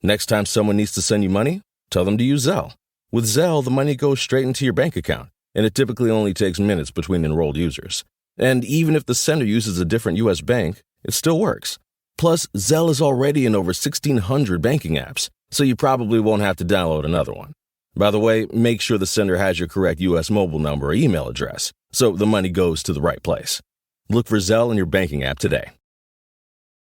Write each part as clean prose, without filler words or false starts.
Next time someone needs to send you money, tell them to use Zelle. With Zelle, the money goes straight into your bank account, and it typically only takes minutes between enrolled users. And even if the sender uses a different U.S. bank, it still works. Plus, Zelle is already in over 1,600 banking apps, so you probably won't have to download another one. By the way, make sure the sender has your correct U.S. mobile number or email address, so the money goes to the right place. Look for Zelle in your banking app today.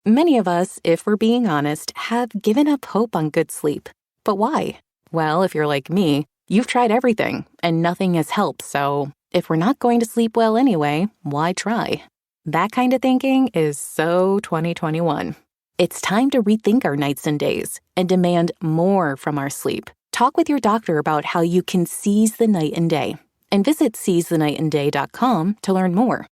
Many of us, if we're being honest, have given up hope on good sleep. But why? Well, if you're like me, you've tried everything, and nothing has helped, so if we're not going to sleep well anyway, why try? That kind of thinking is so 2021. It's time to rethink our nights and days and demand more from our sleep. Talk with your doctor about how you can seize the night and day, and visit seizethenightandday.com to learn more.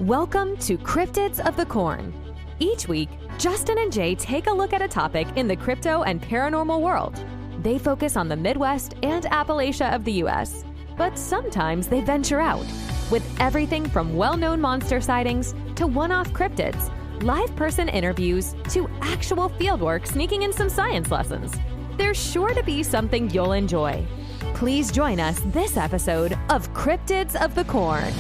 Welcome to Cryptids of the Corn. Each week, Justin and Jay take a look at a topic in the crypto and paranormal world. They focus on the Midwest and Appalachia of the U.S., but sometimes they venture out with everything from well-known monster sightings to one-off cryptids, live person interviews to actual fieldwork sneaking in some science lessons. There's sure to be something you'll enjoy. Please join us this episode of Cryptids of the Corn.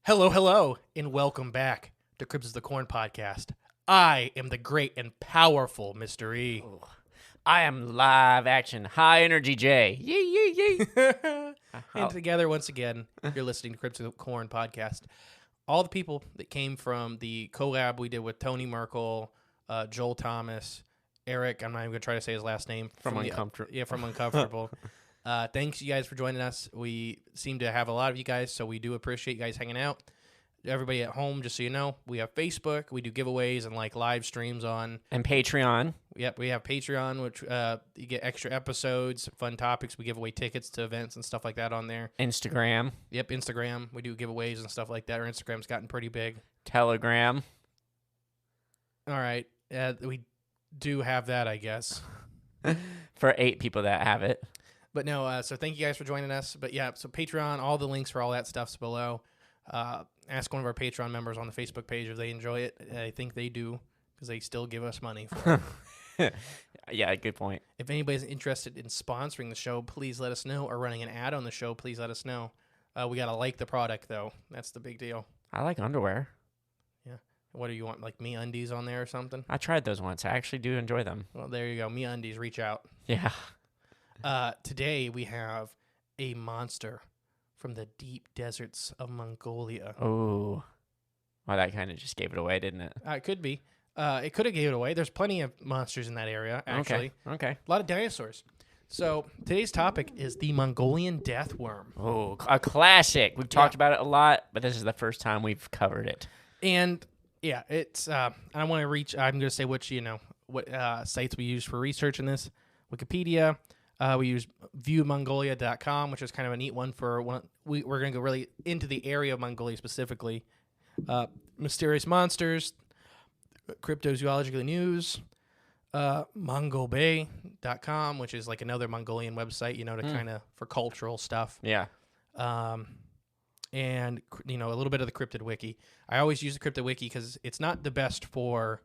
Hello, and welcome back to Cryptids of the Corn podcast. I am the great and powerful Mr. E. Ooh. I am live action, high energy Jay. Yee. And together, once again, you're listening to Cryptids of the Corn podcast. All the people that came from the collab we did with Tony Merkel, Joel Thomas, Eric, I'm not even going to try to say his last name. From Uncomfortable. From Uncomfortable. Thanks, you guys, for joining us. We seem to have a lot of you guys, so we do appreciate you guys hanging out. Everybody at home, just so you know, we have Facebook. We do giveaways and like live streams on. And Patreon. Yep, we have Patreon, which you get extra episodes, fun topics. We give away tickets to events and stuff like that on there. Instagram. Yep, Instagram. We do giveaways and stuff like that. Our Instagram's gotten pretty big. Telegram. All right. We do have that, I guess. For 8 people that have it. But no, so thank you guys for joining us. But yeah, so Patreon, all the links for all that stuff's below. Ask one of our Patreon members on the Facebook page if they enjoy it. I think they do, because they still give us money for it. Yeah, good point. If anybody's interested in sponsoring the show, please let us know. Or running an ad on the show, please let us know. We got to like the product, though. That's the big deal. I like underwear. Yeah. What do you want, like MeUndies on there or something? I tried those once. I actually do enjoy them. Well, there you go. MeUndies, reach out. Yeah. Today we have a monster from the deep deserts of Mongolia. Oh. Well, that kind of just gave it away, didn't it? It could be. It could have gave it away. There's plenty of monsters in that area, actually. Okay. A lot of dinosaurs. So today's topic is the Mongolian Death Worm. Oh, a classic. We've talked about it a lot, but this is the first time we've covered it. And yeah, it's. I want to reach. I'm going to say what sites we use for researching this. Wikipedia. We use viewmongolia.com, which is kind of a neat one for one. We're going to go really into the area of Mongolia specifically. Mysterious monsters, cryptozoological news, mongobay.com, which is like another Mongolian website, to kind of for cultural stuff. Yeah. And a little bit of the Cryptid Wiki. I always use the Cryptid Wiki because it's not the best for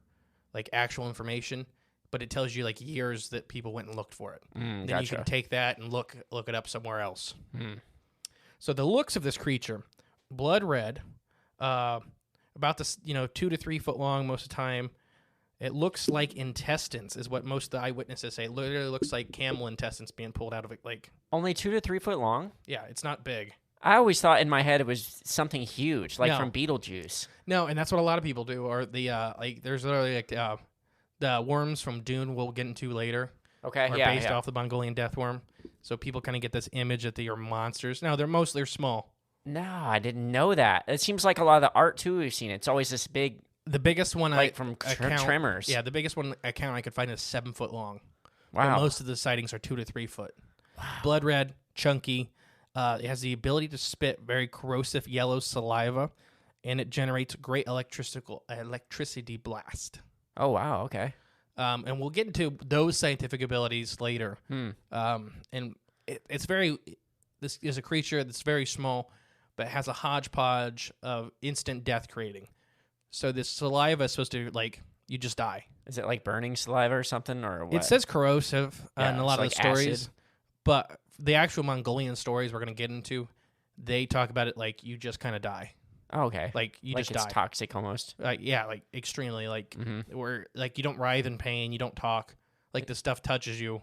like actual information, but it tells you like years that people went and looked for it. Then gotcha. you can take that and look it up somewhere else. So the looks of this creature, blood red, about this 2 to 3 foot long most of the time. It looks like intestines is what most of the eyewitnesses say. It literally looks like camel intestines being pulled out of it. Like only 2 to 3 foot long? Yeah, it's not big. I always thought in my head it was something huge, like from Beetlejuice. No, and that's what a lot of people do. Or the there's literally like the worms from Dune we'll get into later. Okay, are based off the Mongolian Death Worm. So people kind of get this image that they are monsters. No, they're small. No, I didn't know that. It seems like a lot of the art too we've seen. It's always this big. The biggest one, from Tremors. Yeah, the biggest one account I could find is 7 foot long. Wow. But most of the sightings are 2 to 3 foot. Wow. Blood red, chunky. It has the ability to spit very corrosive yellow saliva, and it generates great electricity blast. Oh wow, okay. And we'll get into those scientific abilities later. And it's this is a creature that's very small, but has a hodgepodge of instant death creating. So this saliva is supposed to, like, you just die. Is it like burning saliva or something, or what? It says corrosive in a lot of like the stories, acid. but the actual Mongolian stories we're going to get into, they talk about it like you just kind of die. Oh, okay. Like you like just it's die. toxic almost. Yeah, like extremely. Like where like you don't writhe in pain, you don't talk. Like the stuff touches you,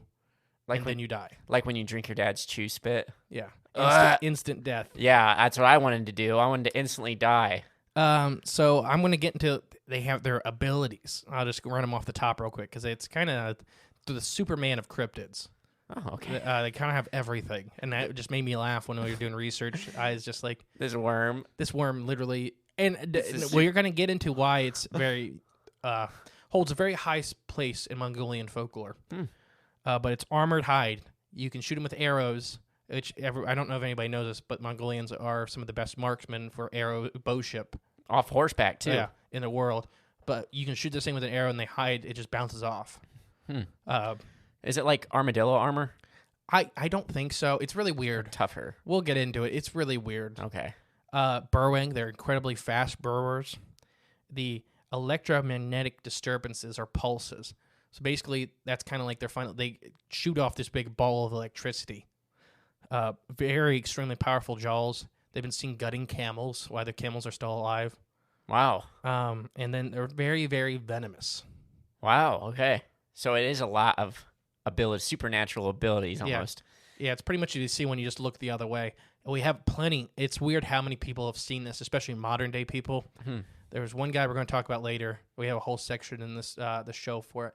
Like and when, then you die. like when you drink your dad's chew spit. Yeah, instant death. Yeah, that's what I wanted to do. I wanted to instantly die. So I'm going to get into, they have their abilities. I'll just run them off the top real quick because it's kind of the Superman of cryptids. Oh, okay. They kind of have everything, and that just made me laugh when we were doing research. I was just like, This worm. this worm literally, and well, you're going to get into why it's very holds a very high place in Mongolian folklore. But it's armored hide. You can shoot them with arrows. Which I don't know if anybody knows this, but Mongolians are some of the best marksmen for bowship. Off horseback, too. Yeah, in the world. But you can shoot this thing with an arrow and they hide. It just bounces off. Is it like armadillo armor? I don't think so. It's really weird. Tougher. We'll get into it. It's really weird. Okay. Burrowing. They're incredibly fast burrowers. The electromagnetic disturbances are pulses. So basically, that's kind of like they shoot off this big ball of electricity. Very extremely powerful jaws. They've been seen gutting camels while the camels are still alive. Wow. And then they're very, very venomous. Wow. Okay. So it is a lot of supernatural abilities almost. Yeah, it's pretty much you see when you just look the other way. And we have plenty. It's weird how many people have seen this, especially modern day people. There's one guy we're going to talk about later. We have a whole section in this the show for it,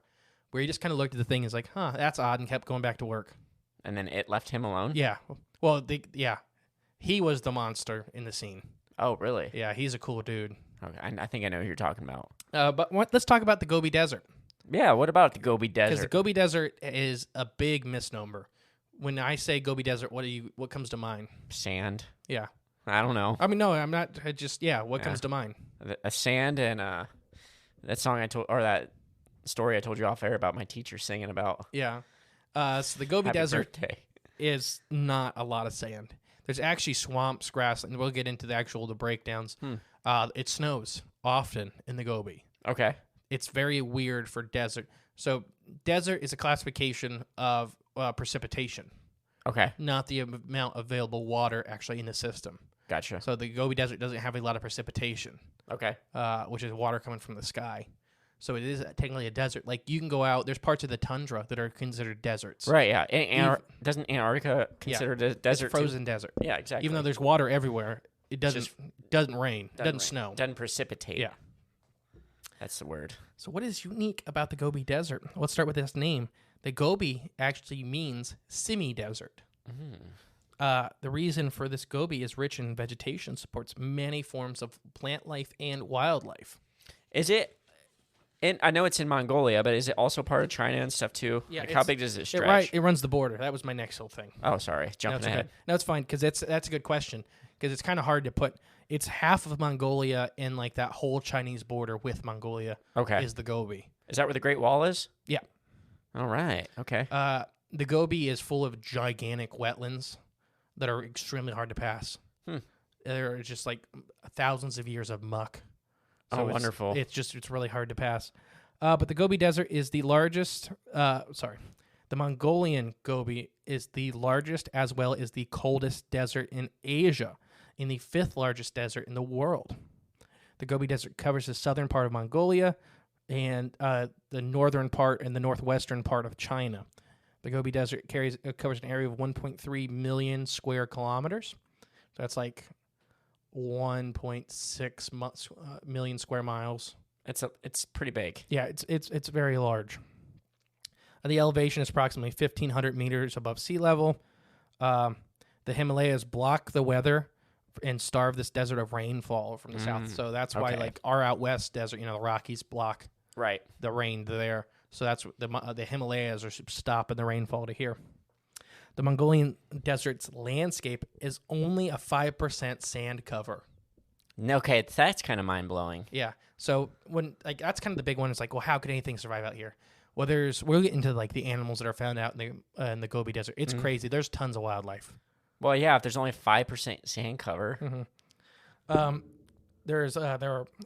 where he just kind of looked at the thing and is like, huh, that's odd, and kept going back to work. And then it left him alone? Yeah. Well, he was the monster in the scene. Oh, really? Yeah, he's a cool dude. Okay. I think I know who you're talking about. But let's talk about the Gobi Desert. Yeah, what about the Gobi Desert? Because the Gobi Desert is a big misnomer. When I say Gobi Desert, what comes to mind? Sand. Yeah. I don't know. I mean, no, I'm not. What comes to mind? A sand and that song that story I told you off air about my teacher singing about. Yeah. So the Gobi Happy Desert birthday. is not a lot of sand. There's actually swamps, grassland. We'll get into the breakdowns. It snows often in the Gobi. Okay. It's very weird for desert. So desert is a classification of precipitation, Okay. not the amount of available water actually in the system. Gotcha. So the Gobi Desert doesn't have a lot of precipitation, Okay. which is water coming from the sky. So it is technically a desert. Like you can go out. There's parts of the tundra that are considered deserts. Right, yeah. Doesn't Antarctica consider a desert It's a frozen desert. Yeah, exactly. Even though there's water everywhere, it doesn't rain. Doesn't rain. snow. Doesn't precipitate. Yeah. That's the word. So what is unique about the Gobi Desert? Let's start with this name. The Gobi actually means semi-desert. The reason for this Gobi is rich in vegetation, supports many forms of plant life and wildlife. Is it? And I know it's in Mongolia, but is it also part of China and stuff too? Yeah, Like how big does it stretch? It runs the border. That was my next whole thing. Oh, sorry, No, jumping it's ahead. okay. No, it's fine because that's a good question because it's kind of hard to put. It's half of Mongolia and like that whole Chinese border with Mongolia. Okay. Is the Gobi? Is that where the Great Wall is? Yeah. All right. Okay. The Gobi is full of gigantic wetlands that are extremely hard to pass. There are just like thousands of years of muck. Oh, wonderful. It's really hard to pass. But the Gobi Desert is the largest. The Mongolian Gobi is the largest as well as the coldest desert in Asia, and the 5th largest desert in the world. The Gobi Desert covers the southern part of Mongolia and the northern part and the northwestern part of China. The Gobi Desert covers an area of 1.3 million square kilometers. So that's like 1.6 million square miles. It's pretty big. Yeah, it's very large. The elevation is approximately 1,500 meters above sea level. The Himalayas block the weather and starve this desert of rainfall from the south. So that's why, like, our out west desert, the Rockies block the rain there. So that's the Himalayas are stopping the rainfall to here. The Mongolian desert's landscape is only a 5% sand cover. Okay, that's kind of mind blowing. Yeah. So that's kind of the big one. It's like, well, how could anything survive out here? Well, we'll get into like the animals that are found out in the Gobi Desert. It's crazy. There's tons of wildlife. Well, yeah, if there's only 5% sand cover. There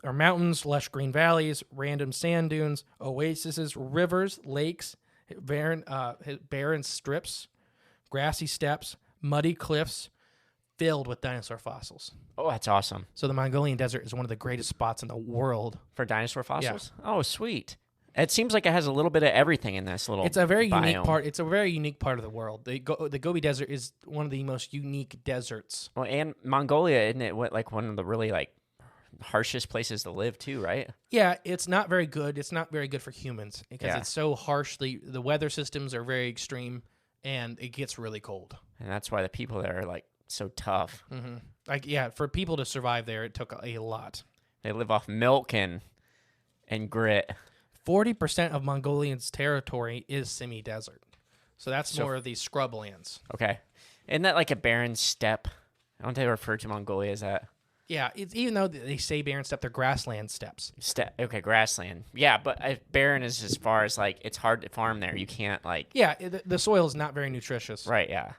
are mountains, lush green valleys, random sand dunes, oases, rivers, lakes, barren strips, grassy steppes, muddy cliffs, filled with dinosaur fossils. Oh, that's awesome. So the Mongolian Desert is one of the greatest spots in the world. For dinosaur fossils? Yeah. Oh, sweet. It seems like it has a little bit of everything in this little It's a very biome. unique part. It's a very unique part of the world. The Gobi Desert is one of the most unique deserts. Well, and Mongolia, isn't it like one of the really like harshest places to live too, right? Yeah, it's not very good. It's not very good for humans because Yeah. it's so harshly. The weather systems are very extreme, and it gets really cold. And that's why the people there are like so tough. Mm-hmm. Like, yeah, for people to survive there, it took a lot. They live off milk and grit. 40% of Mongolia's territory is semi-desert. So that's more of these scrublands. Okay. Isn't that like a barren steppe? Don't they refer to Mongolia as that? Yeah, even though they say barren steppe, they're grassland steppes. Okay, grassland. Yeah, but barren is as far as like it's hard to farm there. You can't like. Yeah, the soil is not very nutritious. Right. Yeah.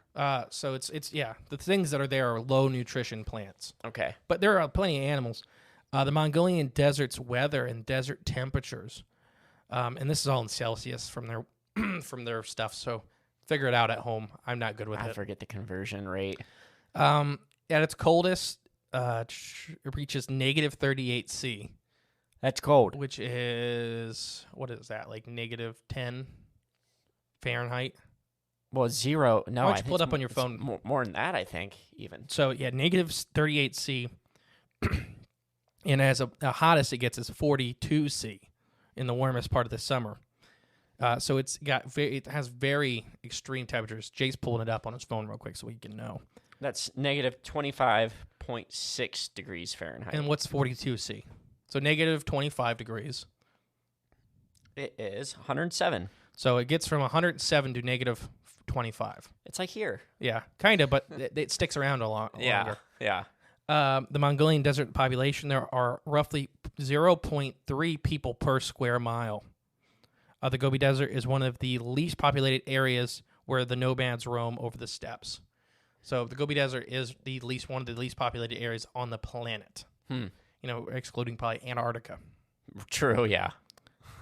So it's the things that are there are low nutrition plants. Okay. But there are plenty of animals. The Mongolian desert's weather and desert temperatures, and this is all in Celsius from their stuff. So figure it out at home. I'm not good with it. I forget the conversion rate. At its coldest, it reaches negative 38 C. That's cold. Which is, what is that, like negative 10 Fahrenheit? Well, 0. No, Why don't I you think pull it up it's on your phone? More than that, I think, even. So, yeah, negative 38 C. And as the hottest it gets is 42 C in the warmest part of the summer. So it has very extreme temperatures. Jake's pulling it up on his phone real quick so we can know. That's negative 25.6 degrees Fahrenheit. And what's 42 C? So negative 25 degrees. It is 107. So it gets from 107 to negative 25. It's like here. Yeah, kind of, but it sticks around a lot longer. Yeah. The Mongolian desert population, there are roughly 0.3 people per square mile. The Gobi Desert is one of the least populated areas where the nomads roam over the steppes. So the Gobi Desert is one of the least populated areas on the planet. You know, excluding probably Antarctica. True, yeah.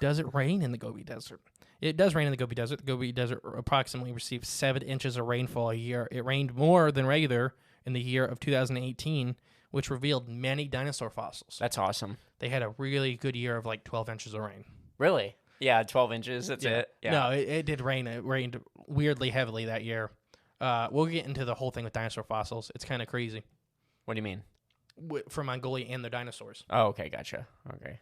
Does it rain in the Gobi Desert? It does rain in the Gobi Desert. The Gobi Desert approximately receives 7 inches of rainfall a year. It rained more than regular in the year of 2018, which revealed many dinosaur fossils. That's awesome. They had a really good year of like 12 inches of rain. Really? Yeah, 12 inches, that's it. Yeah. No, it did rain. It rained weirdly heavily that year. We'll get into the whole thing with dinosaur fossils. It's kind of crazy. What do you mean? For Mongolia and the dinosaurs. Oh, okay, gotcha. Okay.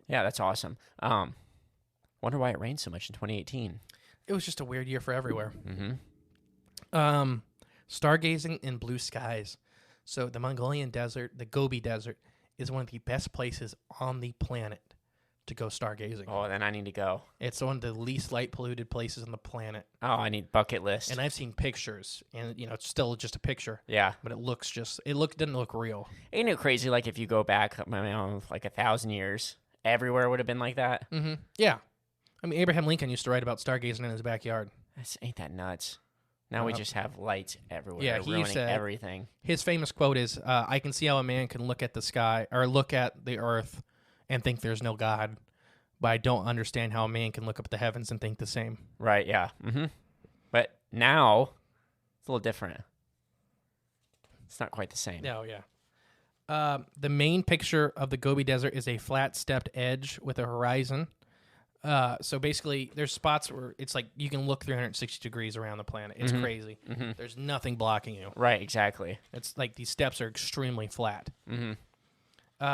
Yeah, that's awesome. Wonder why it rained so much in 2018. It was just a weird year for everywhere. Mm-hmm. Stargazing in blue skies. So the Mongolian Desert, the Gobi Desert, is one of the best places on the planet to go stargazing. Oh, then I need to go. It's one of the least light polluted places on the planet. Oh, I need bucket list. And I've seen pictures, and it's still just a picture. Yeah, but didn't look real. Ain't it crazy? Like if you go back, like 1,000 years, everywhere would have been like that. Mm-hmm. Yeah, I mean Abraham Lincoln used to write about stargazing in his backyard. Ain't that nuts? Now we just have lights everywhere. Yeah, ruining everything. His famous quote is, "I can see how a man can look at the sky or look at the earth and think there's no God, but I don't understand how a man can look up at the heavens and think the same." Right, yeah. Mm-hmm. But now, it's a little different. It's not quite the same. No, yeah. The main picture of the Gobi Desert is a flat stepped edge with a horizon. So basically, there's spots where it's like you can look 360 degrees around the planet. It's crazy. Mm-hmm. There's nothing blocking you. Right, exactly. It's like these steps are extremely flat. Mm-hmm.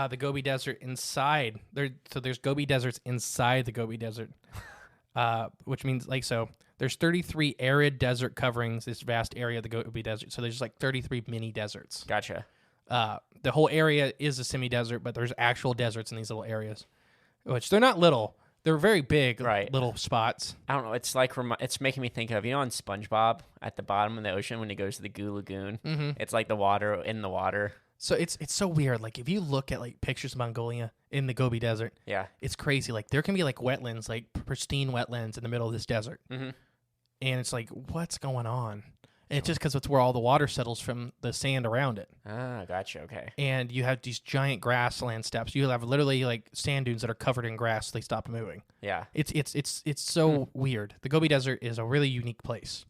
The Gobi Desert inside there's Gobi Deserts inside the Gobi Desert, which means there's 33 arid desert coverings this vast area of the Gobi Desert. So there's like 33 mini deserts. Gotcha. The whole area is a semi-desert, but there's actual deserts in these little areas, which they're not little. They're very big Right. little spots. I don't know. It's like it's making me think of on SpongeBob at the bottom of the ocean when he goes to the Goo Lagoon. Mm-hmm. It's like the water in the water. So it's so weird. Like if you look at like pictures of Mongolia in the Gobi Desert, Yeah. it's crazy. Like there can be like wetlands, like pristine wetlands in the middle of this desert, Mm-hmm. and it's like, what's going on? And it's just because it's where all the water settles from the sand around it. Ah, gotcha. Okay. And you have these giant grassland steppes. You have literally like sand dunes that are covered in grass. So they stop moving. Yeah. It's so weird. The Gobi Desert is a really unique place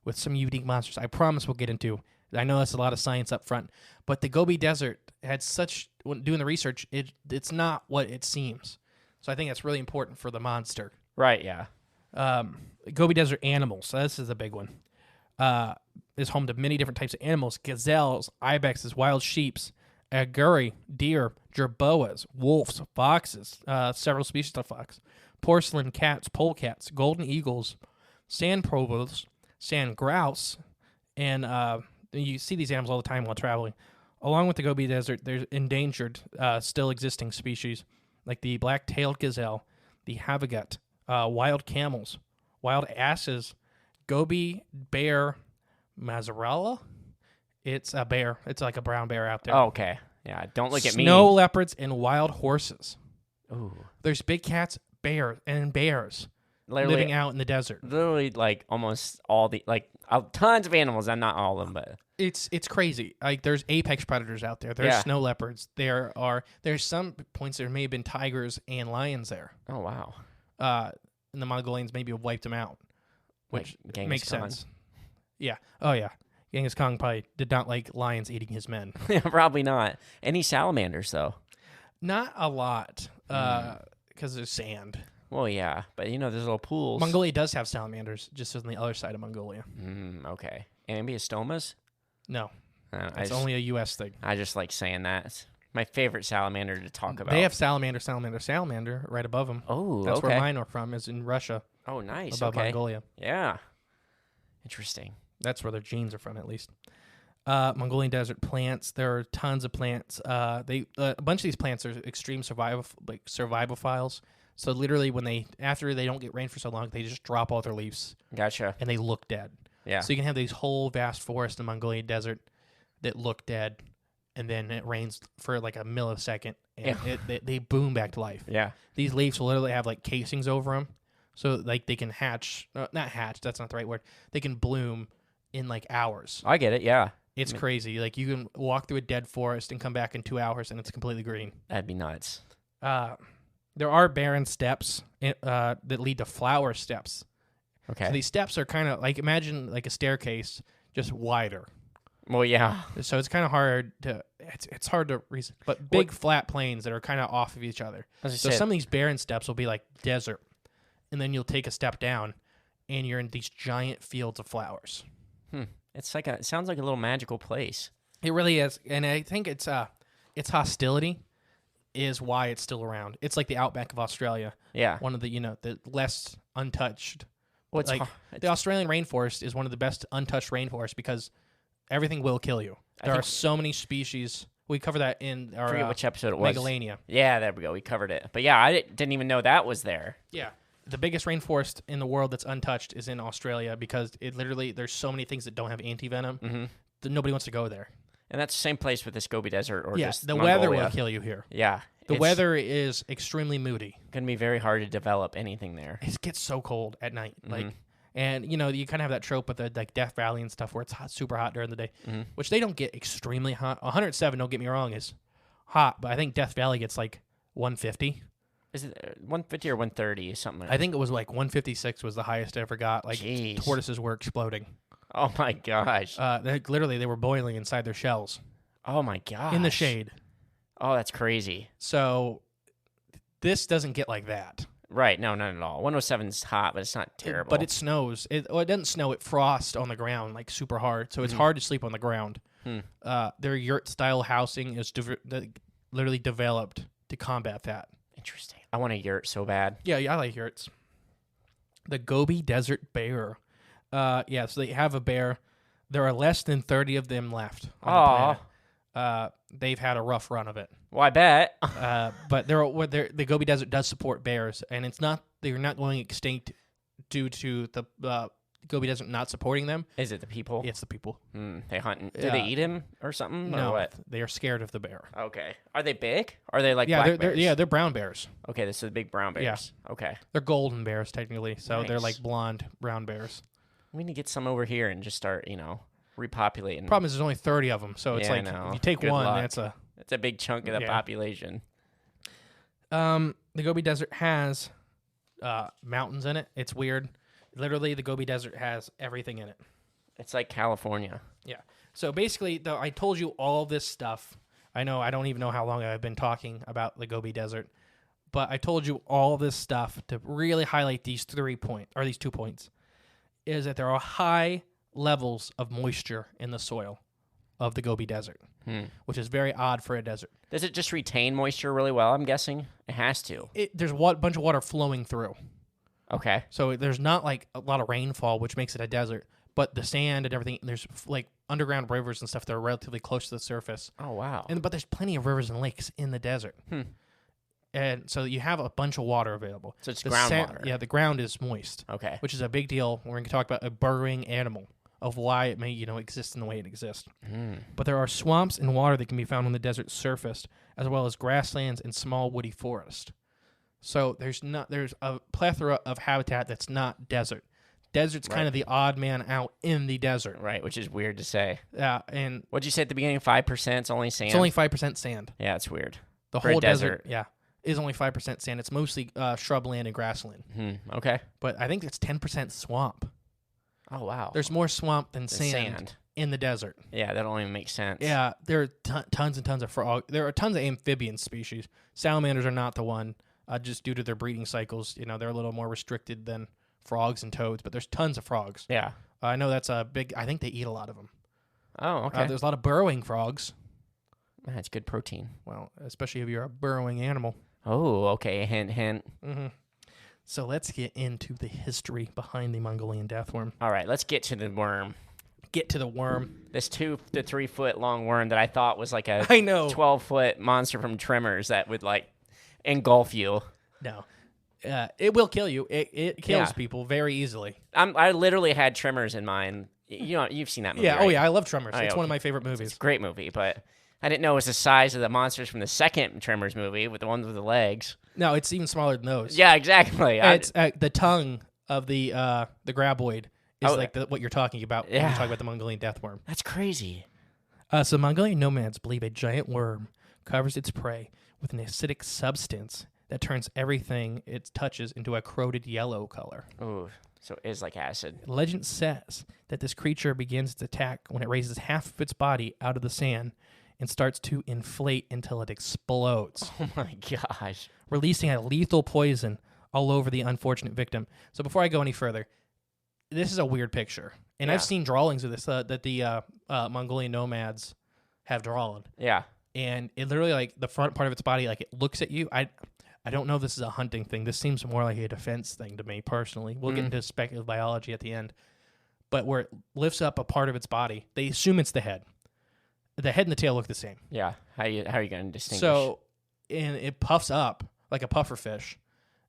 with some unique monsters. I promise we'll get into. I know that's a lot of science up front, but the Gobi Desert had when doing the research, it's not what it seems. So I think that's really important for the monster. Right. Yeah. Gobi Desert animals. So this is a big one. Is home to many different types of animals: gazelles, ibexes, wild sheeps, aguri, deer, jerboas, wolves, foxes, several species of fox, porcelain cats, polecats, golden eagles, sand plovers, sand grouse, and you see these animals all the time while traveling. Along with the Gobi Desert, there's endangered, still existing species like the black-tailed gazelle, the havagut, wild camels, wild asses, Gobi bear, Mazarella. It's a bear. It's like a brown bear out there. Oh, okay. Yeah. Don't look at me. Snow leopards and wild horses. Ooh. There's big cats, bears Literally, living out in the desert. literally, like almost all the tons of animals. And not all of them, but It's crazy. Like there's apex predators out there. There's Yeah. snow leopards. There's some points there may have been tigers and lions there. oh wow. And the Mongolians maybe have wiped them out, which Like Genghis makes Khan. sense. Yeah. Oh yeah. Genghis Khan probably did not like lions eating his men. Probably not. Any salamanders though. Not a lot, because there's sand. Well, yeah, but there's little pools. Mongolia does have salamanders, just on the other side of Mongolia. Okay. Ambiostomas? No, I it's just, only a U.S. thing. I just like saying that. It's my favorite salamander to talk about. They have salamander right above them. Oh, That's okay. where mine are from, is in Russia, Oh, nice. above Okay. Mongolia. Yeah. Interesting. That's where their genes are from, at least. Mongolian desert plants. There are tons of plants. A bunch of these plants are extreme survivophiles. So literally, after they don't get rain for so long, they just drop all their leaves Gotcha. and they look dead. Yeah. So you can have these whole vast forests in the Mongolian desert that look dead, and then it rains for like a millisecond, and they boom back to life. Yeah. These leaves will literally have like casings over them, so like they can hatch. Not hatch. That's not the right word. They can bloom in like hours. I get it. Yeah. It's crazy. Like you can walk through a dead forest and come back in 2 hours, and it's completely green. That'd be nuts. There are barren steppes that lead to flower steppes. Okay. So these steppes are kind of like, imagine like a staircase, just wider. Well, yeah. So it's kind of hard to it's hard to reason, but big flat plains that are kind of off of each other. As I So said- some of these barren steppes will be like desert, and then you'll take a step down, and you're in these giant fields of flowers. It sounds like a little magical place. It really is, and I think its hostility is why it's still around. It's like the outback of Australia. Yeah. One of the the less untouched. Well, it's like hard- the Australian rainforest is one of the best untouched rainforests because everything will kill you. There are so many species. We cover that in our I forget which episode it was. Megalania. Yeah, there we go. We covered it. But yeah, I didn't even know that was there. Yeah. The biggest rainforest in the world that's untouched is in Australia because it literally there's so many things that don't have anti-venom that nobody wants to go there. And that's the same place with this Gobi Desert or just the Mongolia. weather will kill you here. Yeah. The it's weather is extremely moody. going to be very hard to develop anything there. It gets so cold at night. And you kind of have that trope with the like Death Valley and stuff where it's hot, super hot during the day, which they don't get extremely hot. 107, don't get me wrong, is hot, but I think Death Valley gets like 150. Is it 150 or 130 something? I think it was like 156 was the highest I ever got. Like Jeez. tortoises were exploding. Oh my gosh. They were boiling inside their shells Oh my gosh. in the shade. Oh, that's crazy. So this doesn't get like that. Right. No, not at all. 107's hot, but it's not terrible. But it snows. It doesn't snow. It frosts on the ground like super hard. So it's hard to sleep on the ground. Their yurt-style housing is literally developed to combat that. Interesting. I want a yurt so bad. Yeah, I like yurts. The Gobi Desert bear. So they have a bear. There are less than 30 of them left on the planet. They've had a rough run of it. Well, I bet. But the Gobi Desert does support bears, and they're not going extinct due to the Gobi Desert not supporting them. Is it the people? It's the people. They hunt. Do they eat him or something? No, or what? they are scared of the bear. Okay. Are they big? Are they like black bears? They're brown bears. Okay, this is the big brown bears. Yeah. Okay. They're golden bears technically, so they're Nice. like blonde brown bears. We need to get some over here and just start, repopulating. Problem is, there's only 30 of them, so it's Yeah, I like know. if you take Good one, luck. that's a big chunk of the Yeah. population. The Gobi Desert has mountains in it. It's weird. Literally, the Gobi Desert has everything in it. It's like California. Yeah. So basically, though, I told you all this stuff. I know I don't even know how long I've been talking about the Gobi Desert, but I told you all this stuff to really highlight these 2 points. Is that there are high levels of moisture in the soil of the Gobi Desert, which is very odd for a desert. Does it just retain moisture really well, I'm guessing? It has to. There's a bunch of water flowing through. Okay. So there's not like a lot of rainfall, which makes it a desert, but the sand and everything, there's like underground rivers and stuff that are relatively close to the surface. Oh, wow. But there's plenty of rivers and lakes in the desert. And so you have a bunch of water available. So it's The groundwater. Yeah, the ground is moist, Okay. which is a big deal. We're going to talk about a burrowing animal, of why it may, exist in the way it exists. But there are swamps and water that can be found on the desert's surface, as well as grasslands and small woody forest. So there's a plethora of habitat that's not desert. Desert's kind of the odd man out in the desert. Right, which is weird to say. Yeah, and What'd you say at the beginning? 5%? It's only sand? it's only 5% sand. Yeah, it's weird. The For a whole desert. desert, is only 5% sand. It's mostly shrubland and grassland. Okay. But I think it's 10% swamp. Oh, wow. There's more swamp than The sand in the desert. Yeah, that don't even make sense. Yeah, there are tons and tons of frog. There are tons of amphibian species. Salamanders are not the one, just due to their breeding cycles. They're a little more restricted than frogs and toads, but there's tons of frogs. Yeah. I know that's a big. I think they eat a lot of them. Oh, okay. There's a lot of burrowing frogs. That's good protein. Well, especially if you're a burrowing animal. Oh, okay. Hint, hint. So let's get into the history behind the Mongolian death worm. All right, let's get to the worm. Get to the worm. This 2 to 3 foot long worm that I thought was like a I know. 12-foot monster from Tremors that would engulf you. No. It will kill you. It kills people very easily. I literally had Tremors in mind. You've seen that movie, Yeah. right? Oh, yeah. I love Tremors. Oh, yeah, It's one of okay. my favorite It's movies. a great movie, but I didn't know it was the size of the monsters from the second Tremors movie with the ones with the legs. No, it's even smaller than those. Yeah, exactly. It's the tongue of the graboid is Oh, what you're talking about when you talk about the Mongolian death worm. That's crazy. So Mongolian nomads believe a giant worm covers its prey with an acidic substance that turns everything it touches into a corroded yellow color. Ooh, so it is like acid. Legend says that this creature begins its attack when it raises half of its body out of the sand and starts to inflate until it explodes, Oh my gosh. releasing a lethal poison all over the unfortunate victim. So before I go any further, this is a weird picture. And Yeah. I've seen drawings of this that the Mongolian nomads have drawn. Yeah. And it literally, the front part of its body, it looks at you. I don't know if this is a hunting thing. This seems more like a defense thing to me, personally. We'll get into speculative biology at the end. But where it lifts up a part of its body, they assume it's the head. The head and the tail look the same. Yeah. How are you going to distinguish? So, and it puffs up like a puffer fish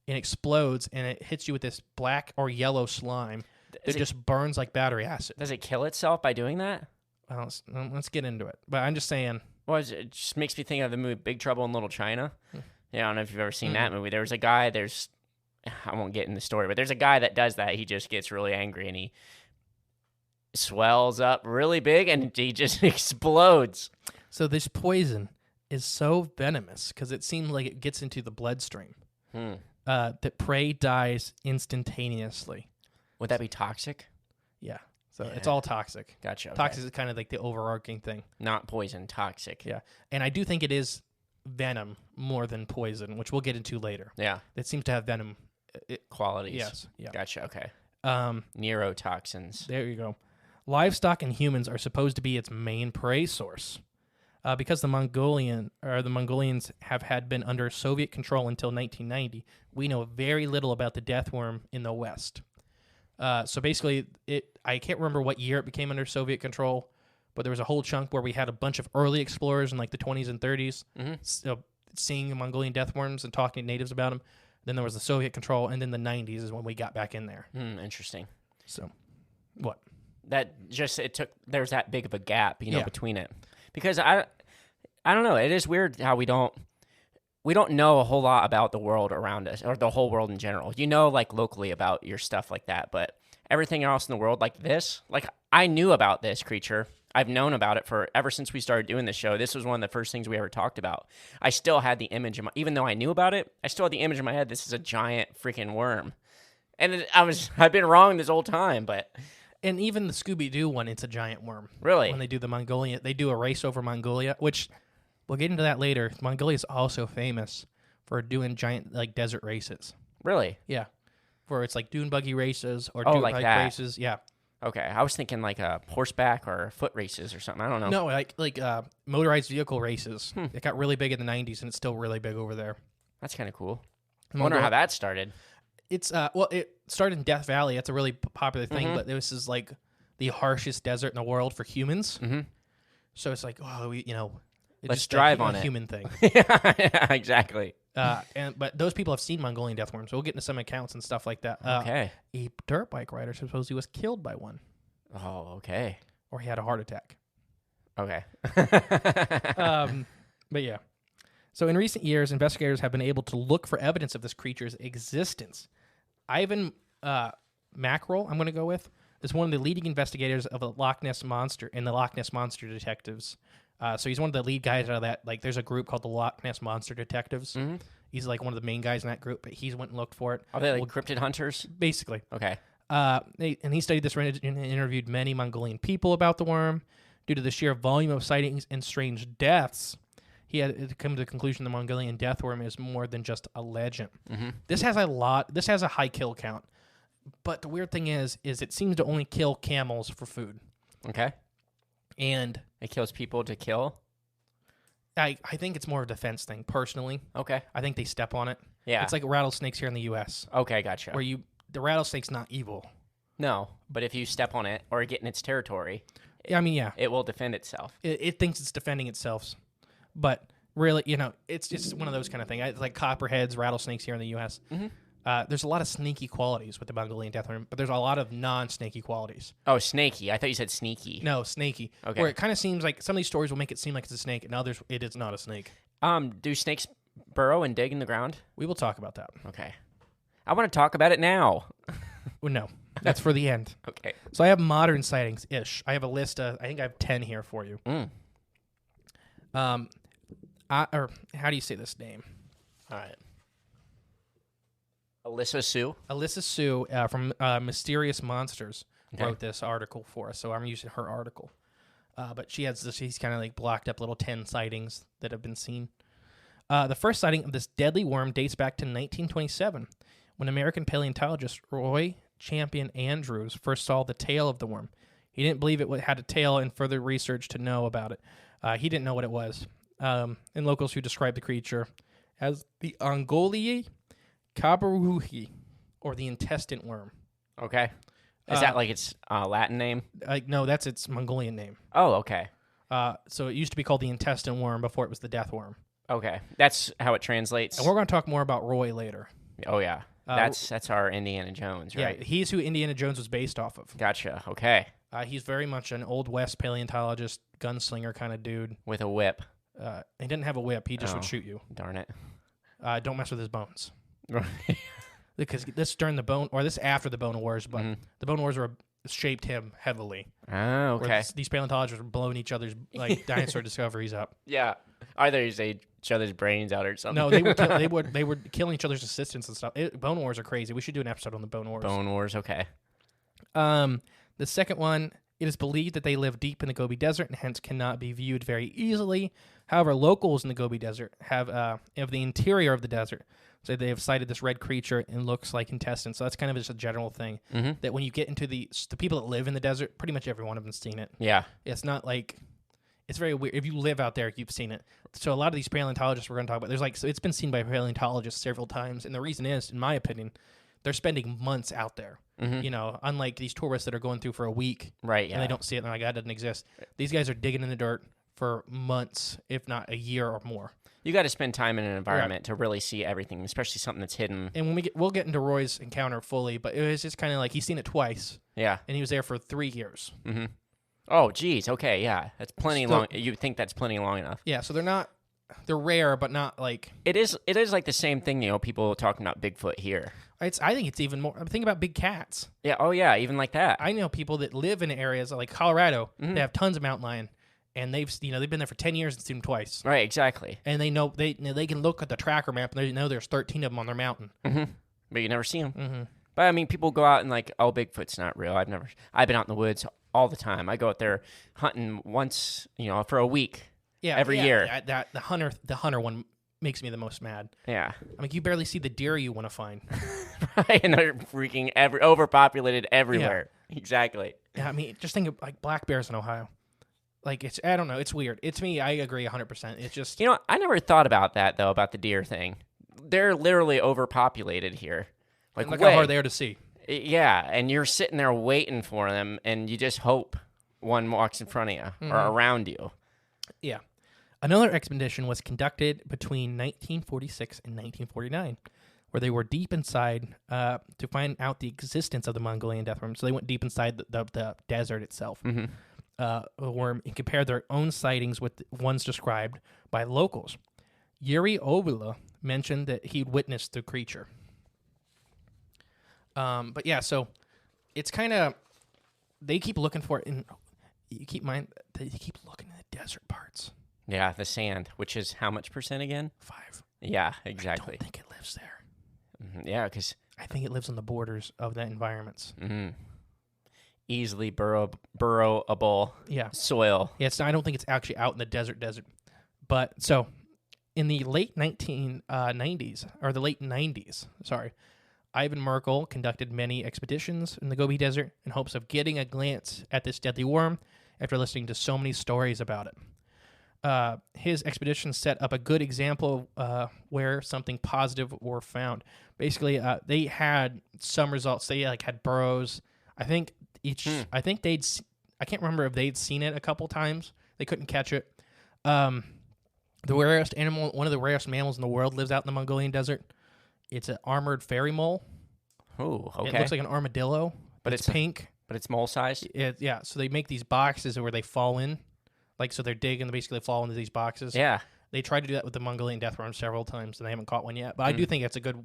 and explodes, and it hits you with this black or yellow slime that just burns like battery acid. Does it kill itself by doing that? Well, let's get into it. But I'm just saying. Well, it just makes me think of the movie Big Trouble in Little China. Yeah, I don't know if you've ever seen that movie. There was a guy, I won't get in the story, but there's a guy that does that. He just gets really angry and he swells up really big and he just explodes. So this poison is so venomous because it seems like it gets into the bloodstream that prey dies instantaneously. Would that be toxic? Yeah. So it's all toxic. Gotcha. Okay. Toxic is kind of like the overarching thing. Not poison, toxic. Yeah. And I do think it is venom more than poison, which we'll get into later. Yeah. It seems to have venom Qualities. Yes. Yeah. Gotcha. Okay. Neurotoxins. There you go. Livestock and humans are supposed to be its main prey source. Because the Mongolians have been under Soviet control until 1990, we know very little about the death worm in the West. So basically, I can't remember what year it became under Soviet control, but there was a whole chunk where we had a bunch of early explorers in like the 20s and 30s seeing Mongolian death worms and talking to natives about them. Then there was the Soviet control, and then the 90s is when we got back in there. Interesting. So, what? There's that big of a gap, between it. Because I don't know, it is weird how we don't know a whole lot about the world around us, or the whole world in general. Like locally about your stuff like that, but everything else in the world, like this, like I knew about this creature. I've known about it ever since we started doing this show. This was one of the first things we ever talked about. I still had the image even though I knew about it, I still had the image in my head. This is a giant freaking worm. And I've been wrong this whole time, but. And even the Scooby-Doo one, it's a giant worm. Really? When they do they do a race over Mongolia, which we'll get into that later. Mongolia is also famous for doing giant like desert races. Really? Yeah. Where it's like dune buggy races or dune bike races. Yeah. Okay, I was thinking like a horseback or foot races or something. I don't know. No, like motorized vehicle races. It got really big in the 90s, and it's still really big over there. That's kind of cool. I wonder how that started. It's it started in Death Valley. That's a really popular thing, but this is like the harshest desert in the world for humans. So it's like, let's drive on it. Human thing. Yeah, exactly. But those people have seen Mongolian death worms, so we'll get into some accounts and stuff like that. Okay. A dirt bike rider supposedly was killed by one. Oh, okay. Or he had a heart attack. Okay. But yeah. So in recent years, investigators have been able to look for evidence of this creature's existence. Ivan Mackerel, I'm going to go with, is one of the leading investigators of the Loch Ness Monster and the Loch Ness Monster Detectives. So he's one of the lead guys out of that. Like, there's a group called the Loch Ness Monster Detectives. He's like one of the main guys in that group, but he's went and looked for it. Are they like cryptid hunters? Basically. Okay. And he studied this and interviewed many Mongolian people about the worm. Due to the sheer volume of sightings and strange deaths, he had come to the conclusion the Mongolian death worm is more than just a legend. This has a high kill count. But the weird thing is it seems to only kill camels for food. Okay. And it kills people to kill? I think it's more of a defense thing, personally. Okay. I think they step on it. Yeah. It's like rattlesnakes here in the U.S. Okay, gotcha. Where the rattlesnake's not evil. No, but if you step on it or get in its territory, it will defend itself. It thinks it's defending itself. But really, it's just one of those kind of things. It's like copperheads, rattlesnakes here in the U.S. There's a lot of sneaky qualities with the Mongolian death worm, but there's a lot of non-snaky qualities. Oh, snaky. I thought you said sneaky. No, snaky. Okay. Where it kind of seems like some of these stories will make it seem like it's a snake, and others it is not a snake. Do snakes burrow and dig in the ground? We will talk about that. Okay. I want to talk about it now. Well, no, that's for the end. Okay. So I have modern sightings-ish. I have a list of, I think I have 10 here for you. Or how do you say this name? All right. Alyssa Sue? Alyssa Sue from Mysterious Monsters wrote this article for us, so I'm using her article. But she's kind of like blocked up little 10 sightings that have been seen. The first sighting of this deadly worm dates back to 1927, when American paleontologist Roy Champion Andrews first saw the tail of the worm. He didn't believe it had a tail and further research to know about it. He didn't know what it was. And locals who described the creature as the Ongoliae Cabaruhi, or the intestine worm. Okay. Is that like its Latin name? No, that's its Mongolian name. Oh, okay. So it used to be called the intestine worm before it was the death worm. Okay. That's how it translates? And we're going to talk more about Roy later. Oh, yeah. That's our Indiana Jones, right? Yeah, he's who Indiana Jones was based off of. Gotcha. Okay. He's very much an Old West paleontologist, gunslinger kind of dude. With a whip. He didn't have a whip. He just would shoot you. Darn it. Don't mess with his bones. Because this during the Bone, or this after the Bone Wars, but the Bone Wars shaped him heavily. Oh, okay. These paleontologists were blowing each other's dinosaur discoveries up. Yeah. Either you say each other's brains out or something. No, they were killing each other's assistants and stuff. Bone Wars are crazy. We should do an episode on the Bone Wars. Bone Wars, okay. The second one, it is believed that they live deep in the Gobi Desert and hence cannot be viewed very easily. However, locals in the Gobi Desert have of the interior of the desert, so they have sighted this red creature and looks like intestines. So that's kind of just a general thing that when you get into the people that live in the desert, pretty much every one of them's seen it. Yeah, it's not like it's very weird. If you live out there, you've seen it. So a lot of these paleontologists we're going to talk about, so it's been seen by paleontologists several times, and the reason is, in my opinion, they're spending months out there. Mhm. You know, unlike these tourists that are going through for a week Right. Yeah. and they don't see it and they're like, that doesn't exist. These guys are digging in the dirt for months, if not a year or more. You got to spend time in an environment to really see everything, especially something that's hidden. And when we'll get into Roy's encounter fully, but it was just kind of like he's seen it twice, Yeah. and he was there for 3 years. Mm-hmm. Oh, geez. Okay. Yeah. That's plenty long. You think that's plenty long enough? Yeah, so they're rare, but not like It is like the same thing. People talking about Bigfoot here. I think it's even more. I'm thinking about big cats. Yeah. Oh, yeah. Even like that. I know people that live in areas like Colorado. They have tons of mountain lion, and they've been there for 10 years and seen them twice. Right. Exactly. And they know they can look at the tracker map and they know there's 13 of them on their mountain. Mm-hmm. But you never see them. Mm-hmm. But I mean, people go out and like, oh, Bigfoot's not real. I've been out in the woods all the time. I go out there hunting once, for a week. Yeah, every year. Yeah, the hunter one makes me the most mad. Yeah. I mean, you barely see the deer you want to find. Right, and they're freaking overpopulated everywhere. Yeah. Exactly. Yeah, I mean, just think of like black bears in Ohio. Like I don't know, it's weird. It's me. I agree 100%. It's just I never thought about that though, about the deer thing. They're literally overpopulated here. Like look how hard they are to see. Yeah, and you're sitting there waiting for them, and you just hope one walks in front of you or around you. Yeah. Another expedition was conducted between 1946 and 1949, where they were deep inside to find out the existence of the Mongolian death worm. So they went deep inside the desert itself. Mm-hmm. The worm and compared their own sightings with ones described by locals. Yuri Ovula mentioned that he'd witnessed the creature. But yeah, so it's kind of they keep looking for it, and you keep in mind they keep looking in the desert parts. Yeah, the sand, which is how much percent again? 5. Yeah, exactly. I don't think it lives there. Mm-hmm. Yeah, because I think it lives on the borders of the environments. Mm-hmm. Easily burrowable soil. Yeah, I don't think it's actually out in the desert. But so in the late 1990s, or the late 90s, Ivan Merkel conducted many expeditions in the Gobi Desert in hopes of getting a glance at this deadly worm after listening to so many stories about it. His expedition set up a good example of where something positive were found. Basically, they had some results. They had burrows. I think I can't remember if they'd seen it a couple times. They couldn't catch it. The rarest animal, one of the rarest mammals in the world, lives out in the Mongolian Desert. It's an armored fairy mole. Oh, okay. It looks like an armadillo, but it's pink. But it's mole sized? Yeah, so they make these boxes where they fall in. So they're digging, they basically fall into these boxes. Yeah. They tried to do that with the Mongolian death worm several times, and they haven't caught one yet. But I do think it's a good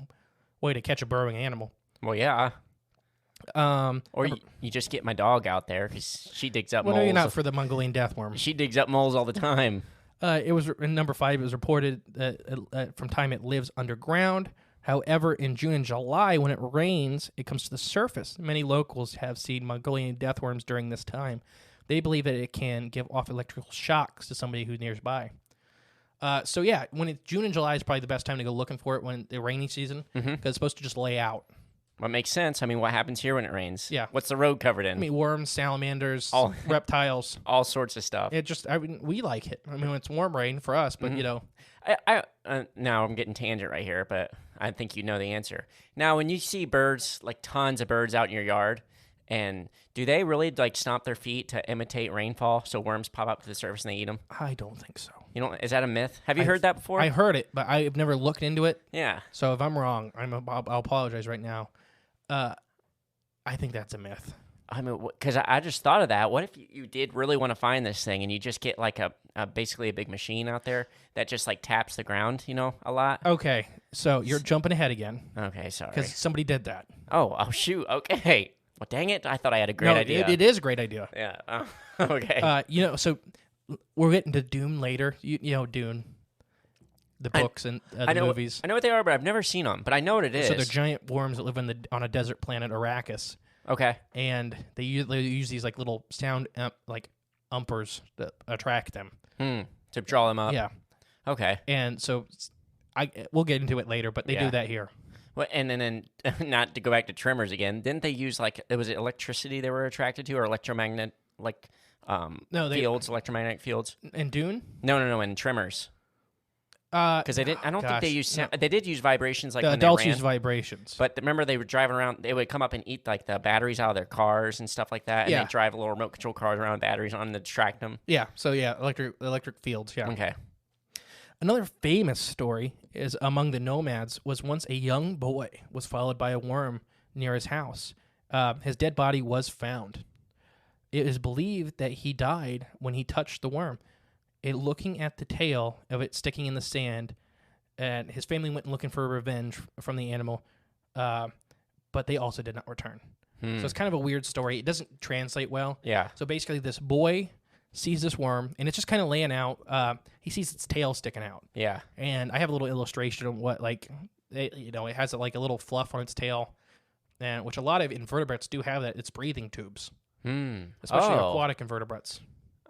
way to catch a burrowing animal. Well, yeah. Or you just get my dog out there, because she digs up moles. Well, no, not for the Mongolian death worm. She digs up moles all the time. It was in number 5. It was reported that from time it lives underground. However, in June and July, when it rains, it comes to the surface. Many locals have seen Mongolian death worms during this time. They believe that it can give off electrical shocks to somebody who's nearby. So yeah, when it's June and July is probably the best time to go looking for it when the rainy season, because it's supposed to just lay out. Well, makes sense. I mean, what happens here when it rains? Yeah. What's the road covered in? I mean, worms, salamanders, reptiles. All sorts of stuff. We like it. I mean, it's warm rain for us, but now I'm getting tangent right here, but I think you know the answer. Now, when you see birds, like tons of birds out in your yard, and do they really stomp their feet to imitate rainfall so worms pop up to the surface and they eat them? I don't think so. Is that a myth? Have you heard that before? I heard it, but I've never looked into it. Yeah. So if I'm wrong, I'll apologize right now. I think that's a myth. I mean, because I just thought of that. What if you did really want to find this thing and you just get basically a big machine out there that just taps the ground, a lot? Okay, so you're jumping ahead again. Okay, sorry. Because somebody did that. Oh, shoot. Okay. Well, dang it. I thought I had a great idea. It is a great idea. Yeah. Okay. So we're getting to Dune later. You know Dune. The books and the movies. I know what they are, but I've never seen them. But I know what it is. So they're giant worms that live on a desert planet, Arrakis. Okay. And they use these little sound umpers to attract them. To draw them up. Yeah. Okay. And so we'll get into it later, but they do that here. Well, and then not to go back to trimmers again, didn't they use was it electricity they were attracted to, or electromagnetic fields, electromagnetic fields? In Dune? No, in trimmers. Because they didn't. I don't think they used. They did use vibrations like the when adults they ran. use vibrations. But remember, they were driving around. They would come up and eat like the batteries out of their cars and stuff like that. And Yeah. they drive little remote control cars around with batteries on to distract them. Yeah. So yeah, electric fields. Yeah. Okay. Another famous story is among the nomads was once a young boy was followed by a worm near his house. His dead body was found. It is believed that he died when he touched the worm. Looking at the tail of it sticking in the sand, and his family went looking for revenge from the animal, but they also did not return. So it's kind of a weird story. It doesn't translate well. Yeah. So basically, this boy sees this worm, and it's just kind of laying out. He sees its tail sticking out. Yeah. And I have a little illustration of what, like, it has like a little fluff on its tail, and which a lot of invertebrates do have that. It's breathing tubes, especially aquatic invertebrates.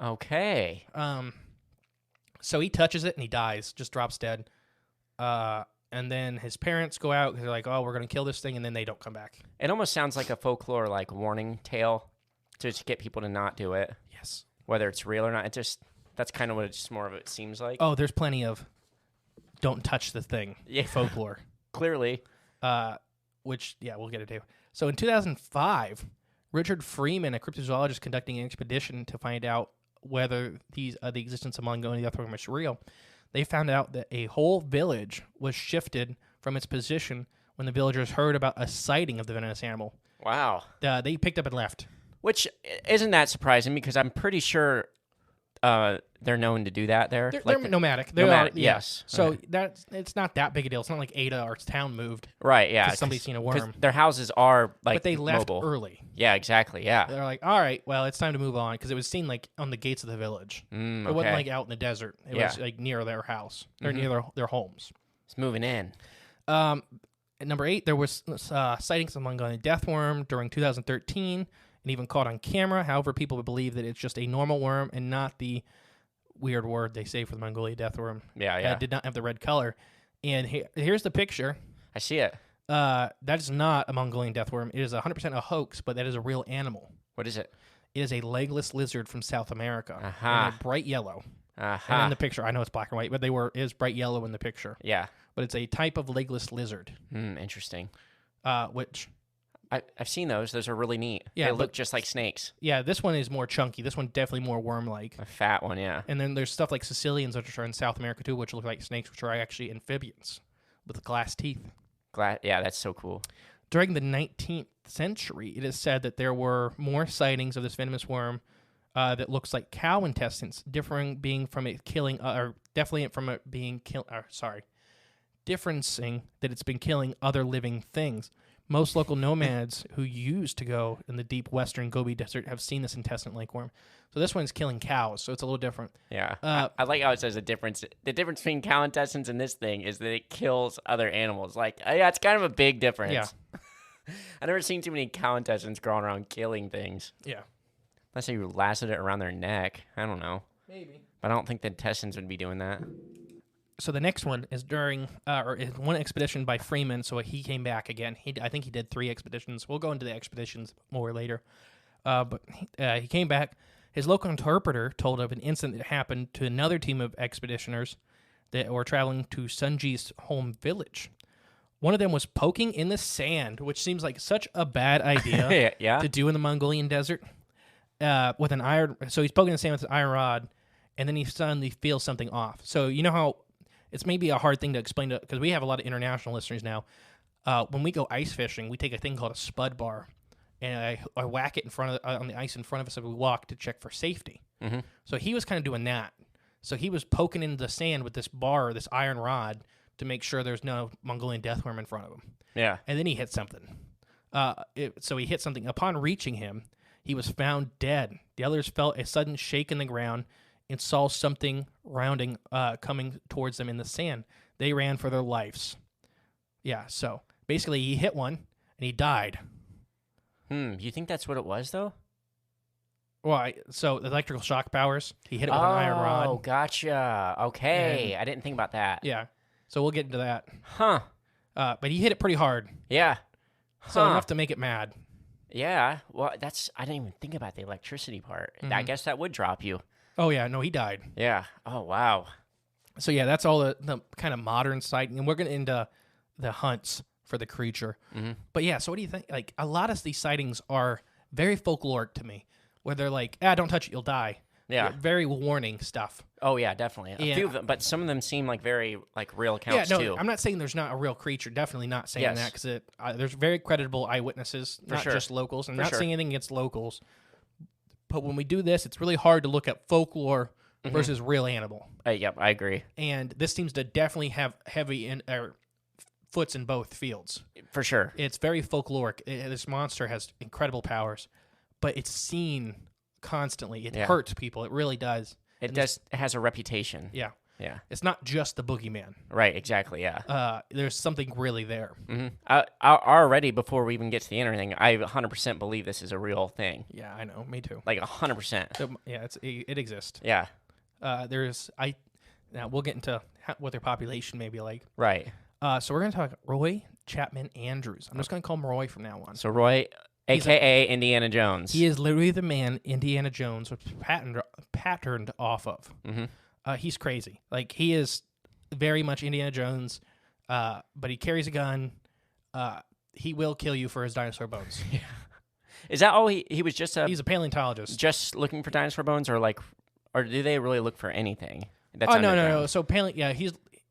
Okay. So he touches it and he dies, just drops dead. And then his parents go out. They're like, "Oh, we're gonna kill this thing," and then they don't come back. It almost sounds like a folklore, like warning tale, to just get people to not do it. Yes. Whether it's real or not, that's kind of what it's more of it seems like. Oh, there's plenty of "don't touch the thing" folklore. Clearly. Which we'll get into. So in 2005, Richard Freeman, a cryptozoologist conducting an expedition to find out whether the existence of Mongolian Death Worm is real, they found out that a whole village was shifted from its position when the villagers heard about a sighting of the venomous animal. Wow. They picked up and left. Which isn't that surprising because I'm pretty sure they're known to do that there. They're nomadic. Nomadic, yes. So okay. it's not that big a deal. It's not like Ada or its town moved. Right, yeah. Somebody's seen a worm. Their houses are like but they left mobile. early. Yeah, exactly, yeah. They're like, all right, well, it's time to move on because it was seen like on the gates of the village. Okay. It wasn't like out in the desert. It was like near their house or near their homes. It's moving in. At number 8, there was sightings of Mongolian Death Worm during 2013 and even caught on camera. However, people believe that it's just a normal worm and not the weird word they say for the Mongolian Death Worm. Yeah. It did not have the red color. And here's the picture. I see it. That is not a Mongolian Death Worm. It is 100% a hoax, but that is a real animal. What is it? It is a legless lizard from South America. Uh-huh. And bright yellow. Uh-huh. And in the picture, I know it's black and white, but it is bright yellow in the picture. Yeah. But it's a type of legless lizard. Interesting. Which... I've seen those. Those are really neat. Yeah, they look just like snakes. Yeah, this one is more chunky. This one definitely more worm-like. A fat one, yeah. And then there's stuff like Sicilians, which are in South America too, which look like snakes, which are actually amphibians with glass teeth. Yeah, that's so cool. During the 19th century, it is said that there were more sightings of this venomous worm that looks like cow intestines, differencing that it's been killing other living things. Most local nomads who used to go in the deep western Gobi Desert have seen this intestine-like worm. So this one's killing cows, so it's a little different. Yeah. I like how it says the difference. The difference between cow intestines and this thing is that it kills other animals. Like, yeah, it's kind of a big difference. Yeah. I've never seen too many cow intestines crawling around killing things. Yeah. Unless you lasted it around their neck. I don't know. Maybe. But I don't think the intestines would be doing that. So the next one is during one expedition by Freeman. So he came back again. I think he did 3 expeditions. We'll go into the expeditions more later. But he came back. His local interpreter told of an incident that happened to another team of expeditioners that were traveling to Sunji's home village. One of them was poking in the sand, which seems like such a bad idea to do in the Mongolian desert. With an iron, so he's poking the sand with an iron rod, and then he suddenly feels something off. So you know how it's maybe a hard thing to explain to, because we have a lot of international listeners now. When we go ice fishing, we take a thing called a spud bar, and I whack it in front of on the ice in front of us as we walk to check for safety. Mm-hmm. So he was kind of doing that. So he was poking into the sand with this bar, this iron rod, to make sure there's no Mongolian death worm in front of him. Yeah. And then he hit something. So he hit something. Upon reaching him, he was found dead. The others felt a sudden shake in the ground and saw something rounding, coming towards them in the sand. They ran for their lives. Yeah, so basically he hit one, and he died. You think that's what it was, though? Well, so electrical shock powers. He hit it with an iron rod. Oh, gotcha. Okay, I didn't think about that. Yeah, so we'll get into that. Huh. But he hit it pretty hard. Yeah. So enough to make it mad. Yeah, well, I didn't even think about the electricity part. Mm-hmm. I guess that would drop you. Oh, yeah, no, he died. Yeah. Oh, wow. So yeah, that's all the kind of modern sighting, and we're going to into the hunts for the creature. Mm-hmm. But yeah, so what do you think? Like, a lot of these sightings are very folkloric to me, where they're like, don't touch it, you'll die. Yeah. Very warning stuff. Oh yeah, definitely. A few of them, but some of them seem like very like real accounts too. I'm not saying there's not a real creature. Definitely not saying that, because there's very credible eyewitnesses, not just locals. I'm not saying anything against locals. But when we do this, it's really hard to look at folklore versus real animal. Yep, I agree. And this seems to definitely have heavy foots in both fields. For sure. It's very folkloric. This monster has incredible powers, but it's seen constantly. It hurts people. It really does. It has a reputation. Yeah. Yeah. It's not just the boogeyman. Right, exactly, yeah. There's something really there. Mm-hmm. Already, before we even get to the internet thing, I 100% believe this is a real thing. Yeah, I know. Me too. Like 100%. So, yeah, it exists. Yeah. Now we'll get into what their population may be like. Right. So we're going to talk Roy Chapman Andrews. I'm just going to call him Roy from now on. So Roy, a.k.a. Indiana Jones. He is literally the man Indiana Jones was patterned off of. Mm-hmm. He's crazy. Like, he is very much Indiana Jones, but he carries a gun. He will kill you for his dinosaur bones. Yeah. Is that all he was just He's a paleontologist. Just looking for dinosaur bones, or do they really look for anything? That's no. So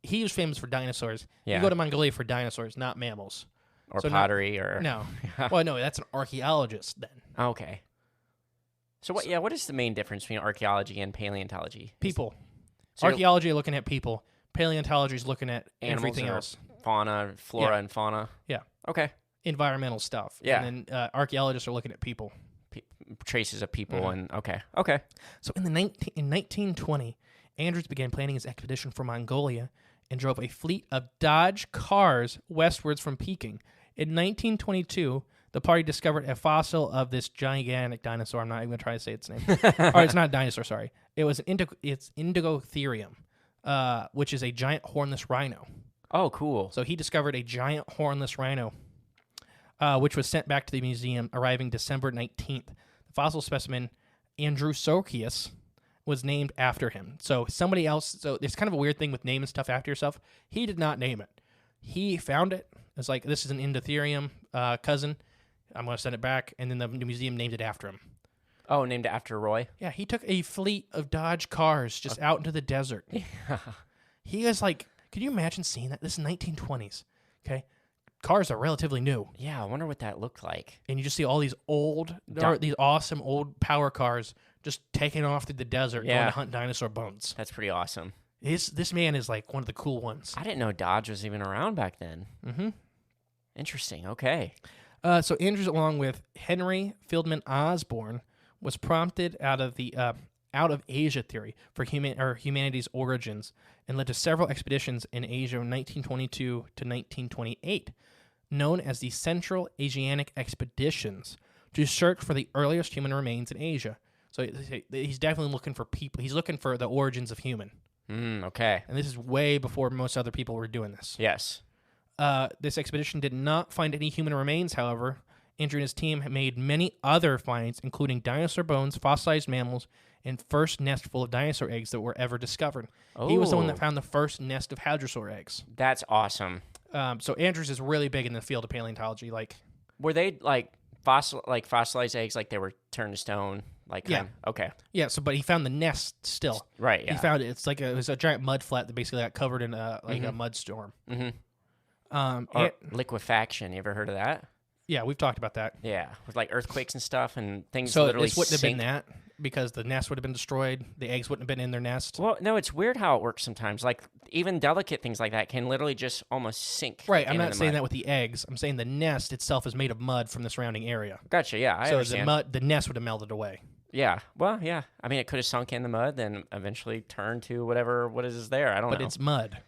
he was famous for dinosaurs. Yeah. You go to Mongolia for dinosaurs, not mammals. Or so pottery, or no. Well, no, that's an archaeologist then. Okay. So what is the main difference between archaeology and paleontology? People. Archaeology looking at people. Paleontology is looking at everything else. Fauna, flora, and fauna. Yeah. Okay. Environmental stuff. Yeah. And then archaeologists are looking at people. Traces of people and okay. So in 1920, Andrews began planning his expedition for Mongolia and drove a fleet of Dodge cars westwards from Peking. In 1922, the party discovered a fossil of this gigantic dinosaur. I'm not even going to try to say its name. Or it's not a dinosaur, sorry. It was it's Indigotherium, which is a giant hornless rhino. Oh, cool. So he discovered a giant hornless rhino, which was sent back to the museum, arriving December 19th. The fossil specimen, Andrewsarchus, was named after him. So somebody else, so it's kind of a weird thing with naming stuff after yourself. He did not name it. He found it. It's like, this is an Endotherium cousin. I'm going to send it back. And then the museum named it after him. Oh, named it after Roy? Yeah, he took a fleet of Dodge cars just out into the desert. Yeah. He was like, could you imagine seeing that? This is 1920s, okay? Cars are relatively new. Yeah, I wonder what that looked like. And you just see all these these awesome old power cars just taking off through the desert going to hunt dinosaur bones. That's pretty awesome. This man is like one of the cool ones. I didn't know Dodge was even around back then. Mm-hmm. Interesting. Okay. So Andrews, along with Henry Fieldman Osborne, was prompted out of the out of Asia theory for humanity's origins, and led to several expeditions in Asia from 1922 to 1928, known as the Central Asiatic Expeditions, to search for the earliest human remains in Asia. So he's definitely looking for people. He's looking for the origins of human. Okay. And this is way before most other people were doing this. Yes. This expedition did not find any human remains, however. Andrew and his team made many other finds, including dinosaur bones, fossilized mammals, and first nest full of dinosaur eggs that were ever discovered. Oh. He was the one that found the first nest of hadrosaur eggs. That's awesome. So Andrews is really big in the field of paleontology. Were they fossilized eggs, like they were turned to stone? Okay. Yeah. So, but he found the nest still. Right. Yeah. He found it. It's it was a giant mud flat that basically got covered in a mud storm. Mm-hmm. Liquefaction. You ever heard of that? Yeah, we've talked about that. Yeah, with earthquakes and stuff, and things so literally this wouldn't sink. have been that, because the nest would have been destroyed. The eggs wouldn't have been in their nest. Well, no, it's weird how it works sometimes. Like, even delicate things like that can literally just almost sink. Right, I'm not saying that with the eggs. I'm saying the nest itself is made of mud from the surrounding area. Gotcha, yeah, I understand. The nest would have melted away. Yeah, well, yeah. I mean, it could have sunk in the mud, then eventually turned to what is there. I don't know. But it's mud.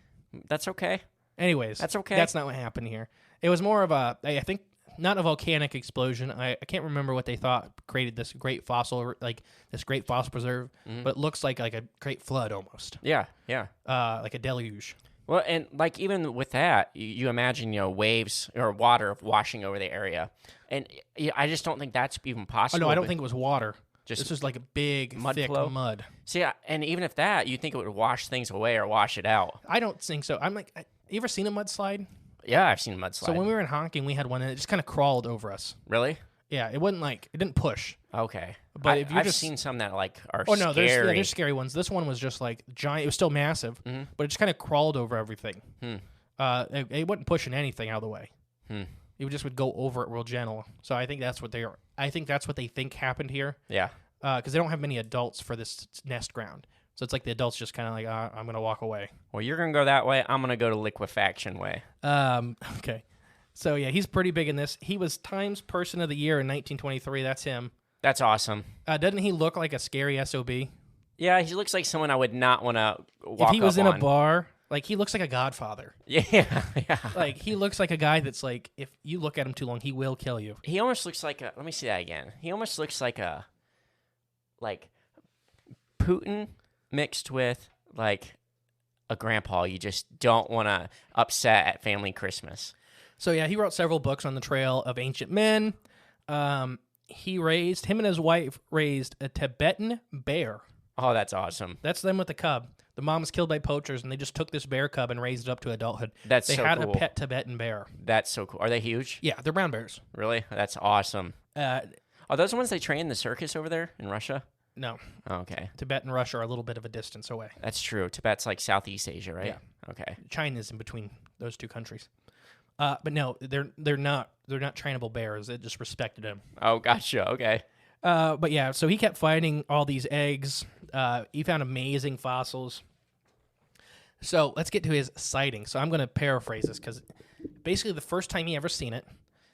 That's okay. Anyways. That's okay. That's not what happened here. It was more of I think, not a volcanic explosion. I can't remember what they thought created this great fossil, this great fossil preserve, but it looks like a great flood almost. Yeah. Like a deluge. Well, and even with that, you imagine, waves or water washing over the area. And I just don't think that's even possible. Oh, no, I don't think it was water. This was like a big, mud thick flow? mud. See, and even if that, you'd think it would wash things away or wash it out. I don't think so. I'm like, you ever seen a mudslide? Yeah, I've seen a mudslide. So when we were in honking, we had one and it just kind of crawled over us. Really? Yeah, it wasn't like, it didn't push. Okay. But if you're I've just seen some that like are Oh no, scary. there's scary ones. This one was just like giant. It was still massive, but it just kind of crawled over everything. It wasn't pushing anything out of the way. It just would go over it real gentle. So I think that's what they are. I think that's what they think happened here. Yeah. Because they don't have many adults for this nest ground, so it's like the adults just kind of like, I'm gonna walk away. Well, you're gonna go that way. I'm gonna go to liquefaction way. Okay. So yeah, he's pretty big in this. He was Times Person of the Year in 1923. That's him. That's awesome. Doesn't he look like a scary SOB? Yeah, he looks like someone I would not want to walk If he was up in on. a bar, like he looks like a Godfather. Yeah, yeah. Like he looks like a guy that's like, if you look at him too long, he will kill you. He almost looks like a. Let me see that again. He almost looks like Putin mixed with like a grandpa you just don't want to upset at family Christmas. So yeah, he wrote several books on the trail of ancient men. Him and his wife raised a Tibetan bear. Oh, that's awesome. That's them with the cub. The mom was killed by poachers, and they just took this bear cub and raised it up to adulthood. They had cool. a pet Tibetan bear. That's so cool. Are they huge? Yeah, they're brown bears. Really? That's awesome. Uh, Are those the ones they train in the circus over there in Russia? no, Oh, okay. Tibet and Russia are a little bit of a distance away. That's true. Tibet's like Southeast Asia, right? Yeah. Okay. China's in between those two countries. But no, they're not trainable bears. It just respected him. Oh, gotcha. Okay. But yeah, so he kept finding all these eggs. He found amazing fossils. So let's get to his sighting. So I'm going to paraphrase this because basically the first time he ever seen it,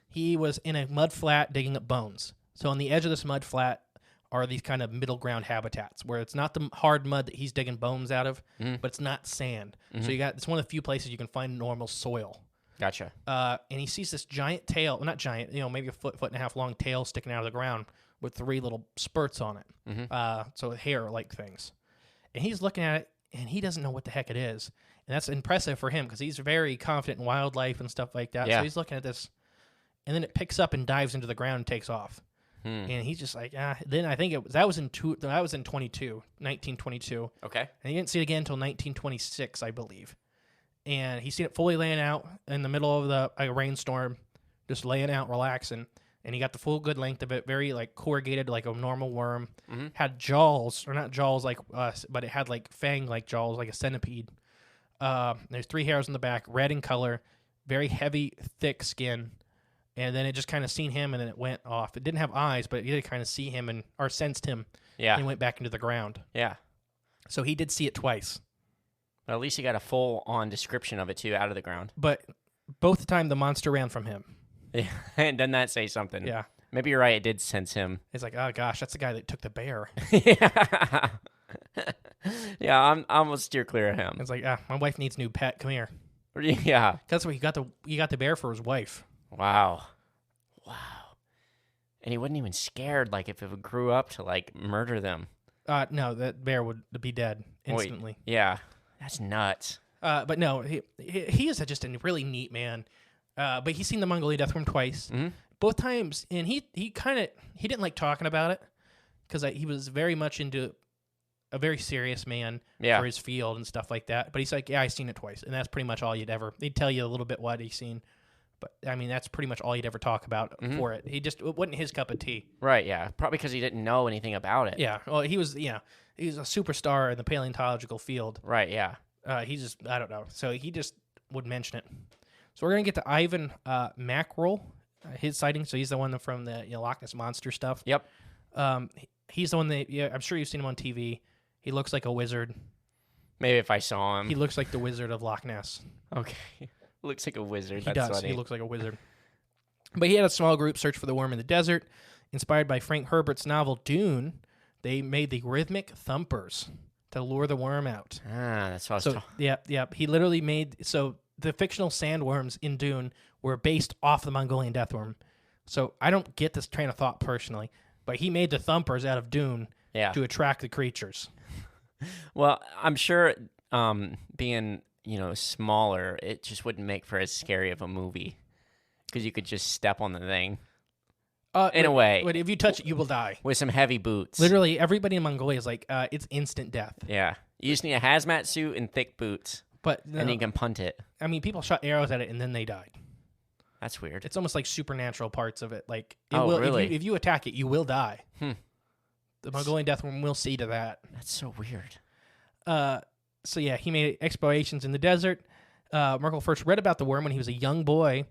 he was in a mud flat digging up bones. So on the edge of this mud flat are these kind of middle ground habitats where it's not the hard mud that he's digging bones out of, but it's not sand. So it's one of the few places you can find normal soil. Gotcha. And he sees this giant tail, well, not giant, maybe a foot and a half long tail sticking out of the ground with 3 little spurts on it. So hair-like things. And he's looking at it, and he doesn't know what the heck it is. And that's impressive for him because he's very confident in wildlife and stuff like that. Yeah. So he's looking at this, and then it picks up and dives into the ground and takes off. And he's just like, Then I think that was in 1922. Okay. And he didn't see it again until 1926, I believe. And he seen it fully laying out in the middle of a rainstorm, just laying out, relaxing. And he got the full good length of it, very like corrugated, like a normal worm. Had jaws, or not jaws like us, but it had like fang-like jaws, like a centipede. There's 3 hairs on the back, red in color, very heavy, thick skin. And then it just kind of seen him, and then it went off. It didn't have eyes, but it did kind of see him or sensed him. Yeah. And went back into the ground. Yeah. So he did see it twice. But at least you got a full-on description of it, too, out of the ground. But both the time, the monster ran from him. Yeah. And doesn't that say something? Yeah. Maybe you're right. It did sense him. It's like, oh, gosh, that's the guy that took the bear. Yeah. Yeah, I'm gonna steer clear of him. It's like, my wife needs a new pet. Come here. Yeah. That's what he got the bear for his wife. Wow. And he wasn't even scared, like, if it grew up to, like, murder them. No, that bear would be dead instantly. Wait, yeah. That's nuts. But no, he is just a really neat man. But he's seen the Mongolian Death Worm twice. Both times, and he didn't like talking about it because he was very much into a very serious man for his field and stuff like that. But he's like, yeah, I seen it twice, and that's pretty much all they'd tell you a little bit what he's seen. But, I mean, that's pretty much all he'd ever talk about for it. It wasn't his cup of tea. Right, yeah. Probably because he didn't know anything about it. Yeah. Well, he was a superstar in the paleontological field. Right, yeah. I don't know. So he just would mention it. So we're going to get to Ivan Mackerel, his sighting. So he's the one from the Loch Ness Monster stuff. Yep. He's the one that, I'm sure you've seen him on TV. He looks like a wizard. Maybe if I saw him. He looks like the Wizard of Loch Ness. Okay. Looks like a wizard. He That's does. funny. He looks like a wizard. But he had a small group search for the worm in the desert. Inspired by Frank Herbert's novel Dune, they made the rhythmic thumpers to lure the worm out. That's what I was talking. Yeah. He literally made... So the fictional sandworms in Dune were based off the Mongolian Death Worm. So I don't get this train of thought personally, but he made the thumpers out of Dune to attract the creatures. Well, I'm sure being... smaller, it just wouldn't make for as scary of a movie because you could just step on the thing. In a way. But if you touch it, you will die. With some heavy boots. Literally, everybody in Mongolia is like, it's instant death. Yeah. You just need a hazmat suit and thick boots. But and you can punt it. I mean, people shot arrows at it and then they died. That's weird. It's almost like supernatural parts of it. Like, really? If you attack it, you will die. The Mongolian Death Worm will see to that. That's so weird. So yeah, he made explorations in the desert. Merkel first read about the worm when he was a young boy,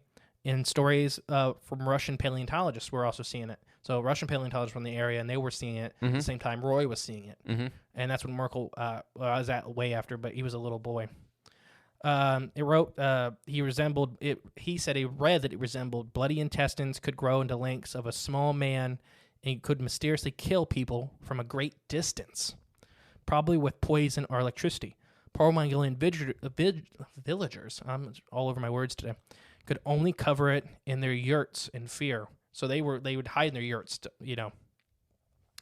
and stories from Russian paleontologists were also seeing it. So Russian paleontologists from the area, and they were seeing it at the same time Roy was seeing it. And that's when Merkel was at way after, but he was a little boy. It wrote he resembled it. He said he read that it resembled bloody intestines, could grow into lengths of a small man, and could mysteriously kill people from a great distance, probably with poison or electricity. Poor Mongolian villagers, I'm all over my words today, could only cover it in their yurts in fear. So they would hide in their yurts,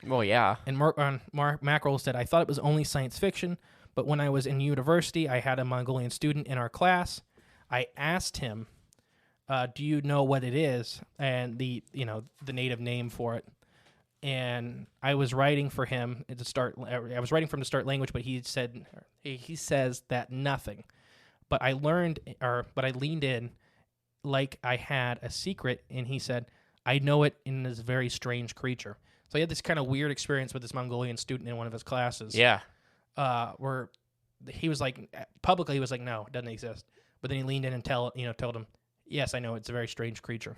Well, yeah. And Mark Mackerel said, I thought it was only science fiction, but when I was in university, I had a Mongolian student in our class. I asked him, do you know what it is? And the native name for it. And I was writing for him to start. I was writing for him to start language, but he says that nothing. But I leaned in like I had a secret, and he said, I know it in this very strange creature. So he had this kind of weird experience with this Mongolian student in one of his classes. Yeah. Where he was like, publicly, he was like, no, it doesn't exist. But then he leaned in and told him, yes, I know, it's a very strange creature.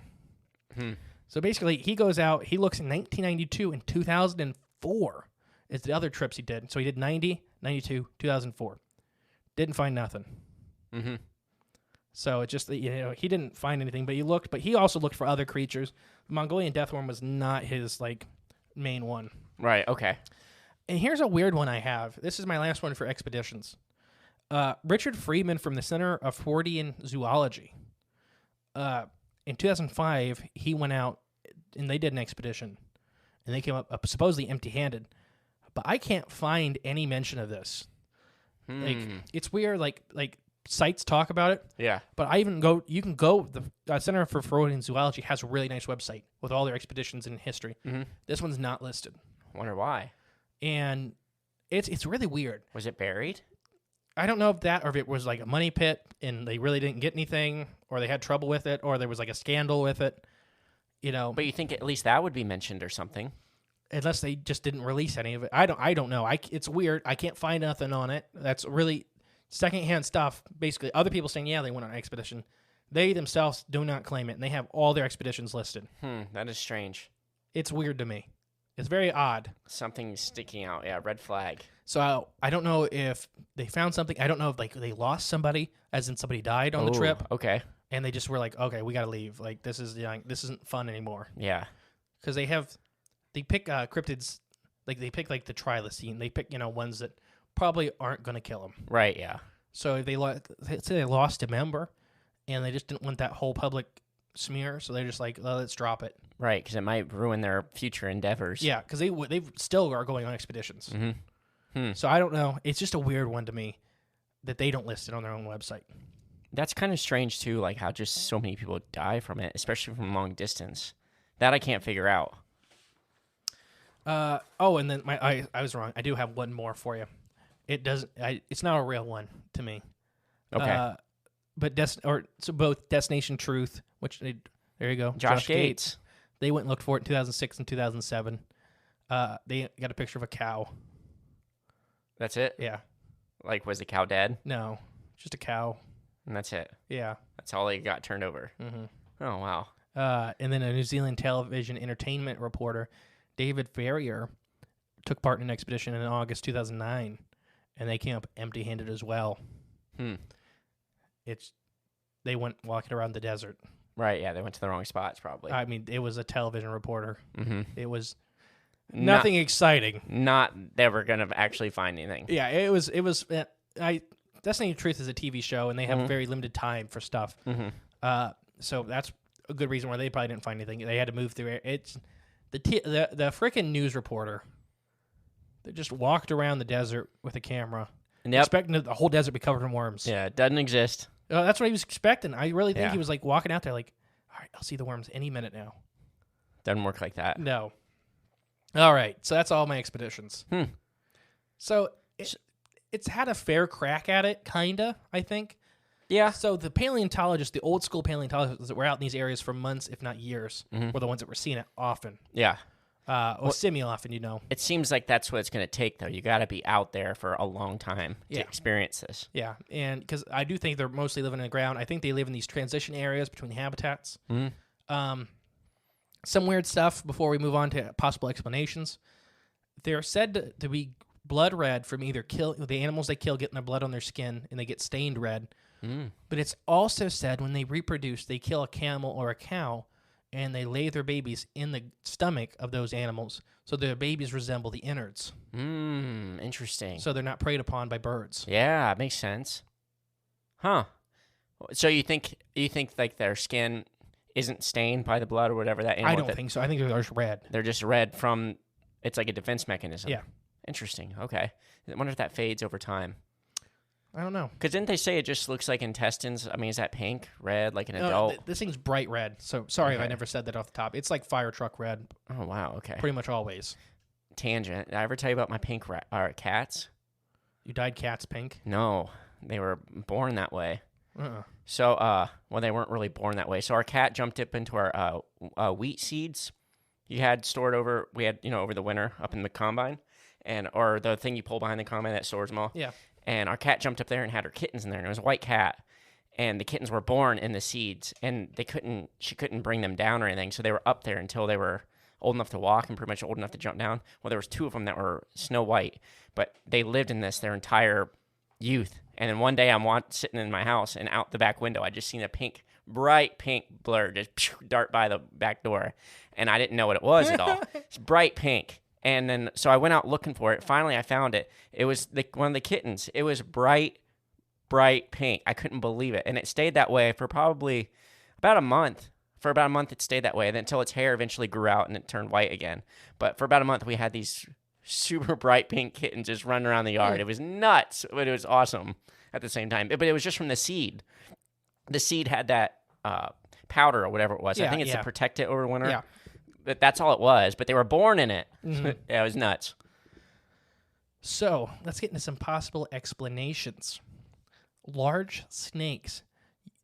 So basically, he goes out, he looks in 1992 and 2004 is the other trips he did. So he did 90, 92, 2004. Didn't find nothing. So it just, he didn't find anything, but he also looked for other creatures. The Mongolian Death Worm was not his, main one. Right, okay. And here's a weird one I have. This is my last one for expeditions. Richard Freeman from the Center of Fortean Zoology. In 2005, he went out and they did an expedition, and they came up supposedly empty-handed. But I can't find any mention of this. It's weird. Like sites talk about it. Yeah. But you can go. The Center for Fortean Zoology has a really nice website with all their expeditions in history. This one's not listed. Wonder why. And it's really weird. Was it buried? I don't know if that, or if it was like a money pit and they really didn't get anything, or they had trouble with it, or there was like a scandal with it, But you think at least that would be mentioned or something? Unless they just didn't release any of it. I don't know. It's weird. I can't find nothing on it. That's really secondhand stuff. Basically, other people saying, yeah, they went on an expedition. They themselves do not claim it, and they have all their expeditions listed. That is strange. It's weird to me. It's very odd. Something sticking out. Yeah, red flag. So I don't know if they found something. I don't know if they lost somebody, as in somebody died on the trip. Okay. And they just were like, okay, we got to leave. Like, this isn't fun anymore. Yeah. Because they pick cryptids, they pick the trilocene. They pick, ones that probably aren't going to kill them. Right, yeah. So if say they lost a member and they just didn't want that whole public smear, so they're just like, well, let's drop it. Right, because it might ruin their future endeavors. Yeah, because they still are going on expeditions. So I don't know. It's just a weird one to me that they don't list it on their own website. That's kind of strange, too, like how just so many people die from it, especially from long distance. That I can't figure out. And then I was wrong. I do have one more for you. It's not a real one to me. Okay. But both Destination Truth, there you go. Josh Gates. They went and looked for it in 2006 and 2007. They got a picture of a cow. That's it? Yeah. Like, was the cow dead? No, just a cow. And that's it? Yeah. That's all they got turned over? Oh, wow. And then a New Zealand television entertainment reporter, David Ferrier, took part in an expedition in August 2009, and they came up empty-handed as well. They went walking around the desert. Right, yeah, they went to the wrong spots, probably. I mean, it was a television reporter. It was nothing exciting. Not ever going to actually find anything. Yeah, it was. Destiny Truth is a TV show, and they have very limited time for stuff. So that's a good reason why they probably didn't find anything. They had to move through it. It's the freaking news reporter that just walked around the desert with a camera, expecting the whole desert to be covered in worms. Yeah, it doesn't exist. That's what he was expecting. I really think he was walking out there all right, I'll see the worms any minute now. Doesn't work like that. No. All right, so that's all my expeditions. So it's had a fair crack at it, kinda, I think. Yeah. So the paleontologists, the old school paleontologists that were out in these areas for months, if not years, were the ones that were seeing it often. Yeah. Or semi-often, you know. It seems like that's what it's going to take, though. You got to be out there for a long time to experience this. Yeah, and because I do think they're mostly living in the ground. I think they live in these transition areas between habitats. Some weird stuff before we move on to possible explanations. They're said to be blood red from either the animals they kill, getting their blood on their skin, and they get stained red. But it's also said when they reproduce, they kill a camel or a cow, and they lay their babies in the stomach of those animals, so their babies resemble the innards. Interesting. So they're not preyed upon by birds. Yeah, it makes sense. Huh. So you think like their skin isn't stained by the blood or whatever that animal? I don't think so. I think they're just red. They're just red from. It's like a defense mechanism. Yeah. Interesting. Okay. I wonder if that fades over time. I don't know. Because didn't they say it just looks like intestines? I mean, is that pink, red, like an adult? This thing's bright red. So sorry if I never said that off the top. It's like fire truck red. Oh, wow. Okay. Pretty much always. Tangent. Did I ever tell you about my pink cats? You dyed cats pink? No. They were born that way. Uh-uh. So, well, they weren't really born that way. So our cat jumped up into our wheat seeds you had stored over the winter up in the combine, or the thing you pull behind the combine that stores them all. Yeah. And our cat jumped up there and had her kittens in there, and it was a white cat. And the kittens were born in the seeds, and she couldn't bring them down or anything, so they were up there until they were old enough to walk and pretty much old enough to jump down. Well, there was 2 of them that were snow white, but they lived in this their entire youth. And then one day I'm sitting in my house, and out the back window I just seen a bright pink blur just dart by the back door, and I didn't know what it was at all. It's bright pink. And then, so I went out looking for it. Finally, I found it. It was one of the kittens. It was bright pink. I couldn't believe it. And it stayed that way for probably about a month. For about a month, it stayed that way. Then until its hair eventually grew out and it turned white again. But for about a month, we had these super bright pink kittens just running around the yard. It was nuts, but it was awesome at the same time. But it was just from the seed. The seed had that powder or whatever it was. I think it's to protect it over winter. Yeah. But that's all it was. But they were born in it. Yeah, it was nuts. So let's get into some possible explanations. Large snakes.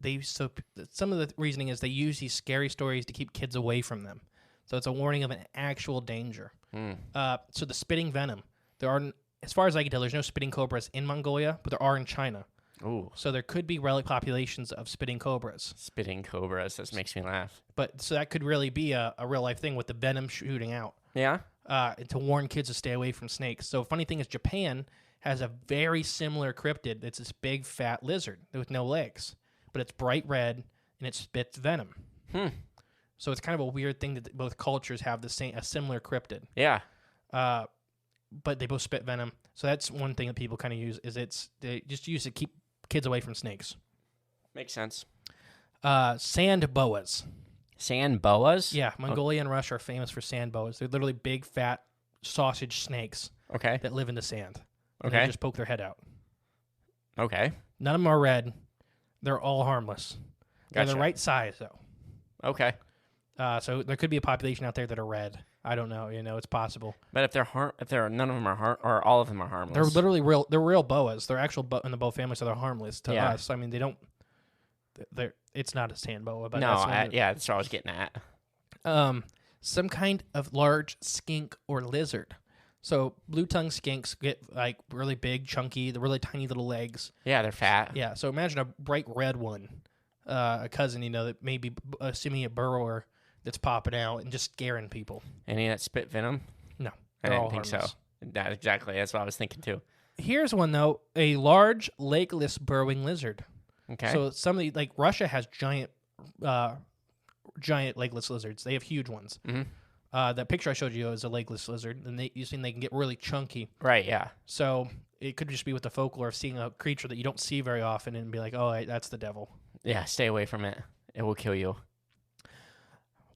Some of the reasoning is they use these scary stories to keep kids away from them. So it's a warning of an actual danger. So the spitting venom. There are, as far as I can tell, there's no spitting cobras in Mongolia, but there are in China. Ooh. So there could be relic populations of spitting cobras. Spitting cobras. That makes me laugh. But so that could really be a real life thing with the venom shooting out. Yeah. To warn kids to stay away from snakes. So funny thing is, Japan has a very similar cryptid. It's this big fat lizard with no legs, but it's bright red and it spits venom. So it's kind of a weird thing that both cultures have a similar cryptid. Yeah. But they both spit venom. So that's one thing that people kind of use is they just use it to keep kids away from snakes. Makes sense. Sand boas. Sand boas? Yeah, Mongolia and Russia are famous for sand boas. They're literally big, fat sausage snakes that live in the sand. And they just poke their head out. Okay. None of them are red. They're all harmless. They're the right size, though. Okay. So there could be a population out there that are red. I don't know. It's possible. But if none of them are or all of them are harmless. They're literally real. They're real boas. They're actual in the boa family, so they're harmless to us. I mean, they don't. It's not a sand boa, but that's what I was getting at. Some kind of large skink or lizard. So blue-tongued skinks get like really big, chunky, the really tiny little legs. Yeah, they're fat. Yeah. So imagine a bright red one, a cousin, that may be assuming a burrower that's popping out and just scaring people. Any that spit venom? No, I didn't think so. Exactly. That's what I was thinking too. Here's one though: a large legless burrowing lizard. Okay. So some of the Russia has giant legless lizards. They have huge ones. Mm-hmm. That picture I showed you is a legless lizard, and you see they can get really chunky. Right. Yeah. So it could just be with the folklore of seeing a creature that you don't see very often and be like, oh, that's the devil. Yeah. Stay away from it. It will kill you.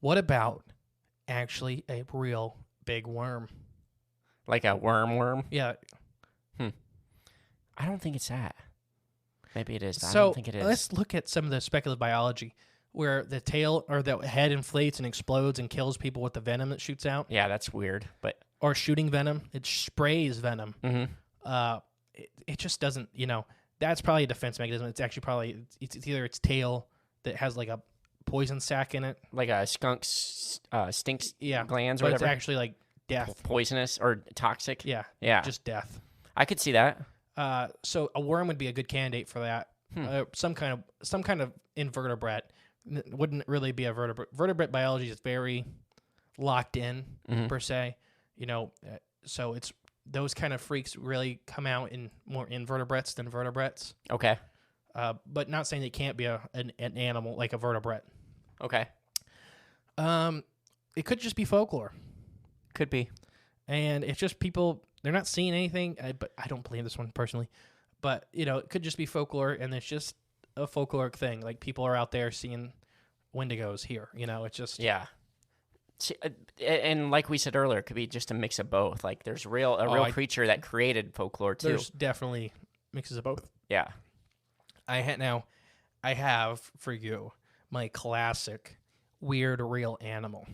What about actually a real big worm? Like a worm? Yeah. I don't think it's that. Maybe it is. So I don't think it is. Let's look at some of the speculative biology. where the tail or the head inflates and explodes and kills people with the venom that shoots out. Yeah, that's weird. But Or shooting venom. It sprays venom. mm-hmm. It just doesn't, that's probably a defense mechanism. It's actually probably, it's either its tail that has like a poison sac in it. Like a skunk's stinks glands or but whatever. it's actually like death. Poisonous or toxic. Yeah. Yeah. Just death. I could see that. So a worm would be a good candidate for that. Some kind of invertebrate. Wouldn't really be a vertebrate. Vertebrate biology is very locked in per se. So it's those kind of freaks really come out in more invertebrates than vertebrates. Okay. But not saying they can't be an animal like a vertebrate. Okay. It could just be folklore. Could be. And it's just people, they're not seeing anything, but I don't believe this one personally. But, it could just be folklore, and it's just a folkloric thing. Like, people are out there seeing wendigos here. It's just... Yeah. See, and like we said earlier, it could be just a mix of both. Like, there's a real creature that created folklore, too. There's definitely mixes of both. Yeah. I have for you my classic weird real animal.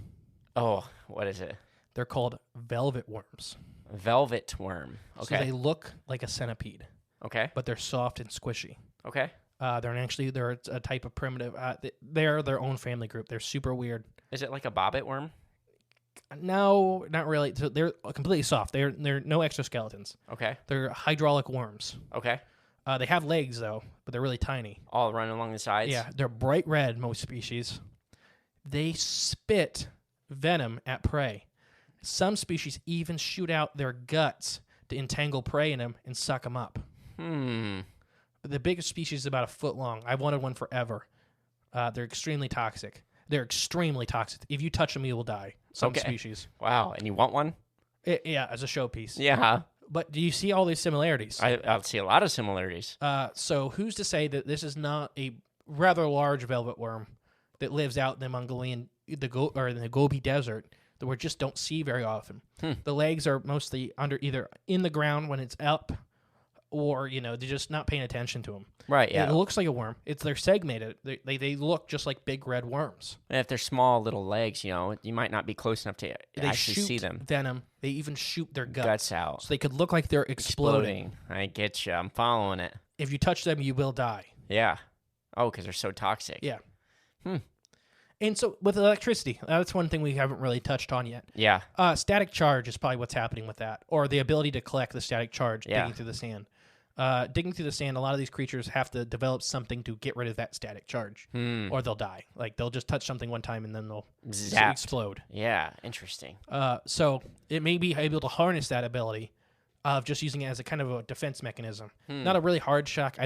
Oh, what is it? They're called velvet worms. Velvet worm. Okay. So they look like a centipede. Okay. But they're soft and squishy. Okay. They're a type of primitive. They're their own family group. They're super weird. Is it like a bobbit worm? No, not really. So they're completely soft. They're no exoskeletons. Okay. They're hydraulic worms. Okay. They have legs though, but they're really tiny. All run along the sides? Yeah, they're bright red, most species. They spit venom at prey. Some species even shoot out their guts to entangle prey in them and suck them up. The biggest species is about 1 foot long. I've wanted one forever. They're extremely toxic. If you touch them, you will die. Some species. Wow, and you want one? Yeah, as a showpiece. Yeah. But do you see all these similarities? I see a lot of similarities. So who's to say that this is not a rather large velvet worm that lives out in the Mongolian, in the Gobi Desert that we just don't see very often? The legs are mostly either in the ground when it's up, or they're just not paying attention to them. Right. Yeah. It looks like a worm. They're segmented. They look just like big red worms. And if they're small little legs, you might not be close enough to actually see them. Venom. They even shoot their guts out, so they could look like they're exploding. I get you. I'm following it. If you touch them, you will die. Yeah. Oh, because they're so toxic. Yeah. And so with electricity, that's one thing we haven't really touched on yet. Yeah. Static charge is probably what's happening with that, or the ability to collect the static charge digging through the sand. Digging through the sand, a lot of these creatures have to develop something to get rid of that static charge, or they'll die. Like, they'll just touch something one time and then they'll explode. Yeah, interesting. So it may be able to harness that ability of just using it as a kind of a defense mechanism. Not a really hard shock.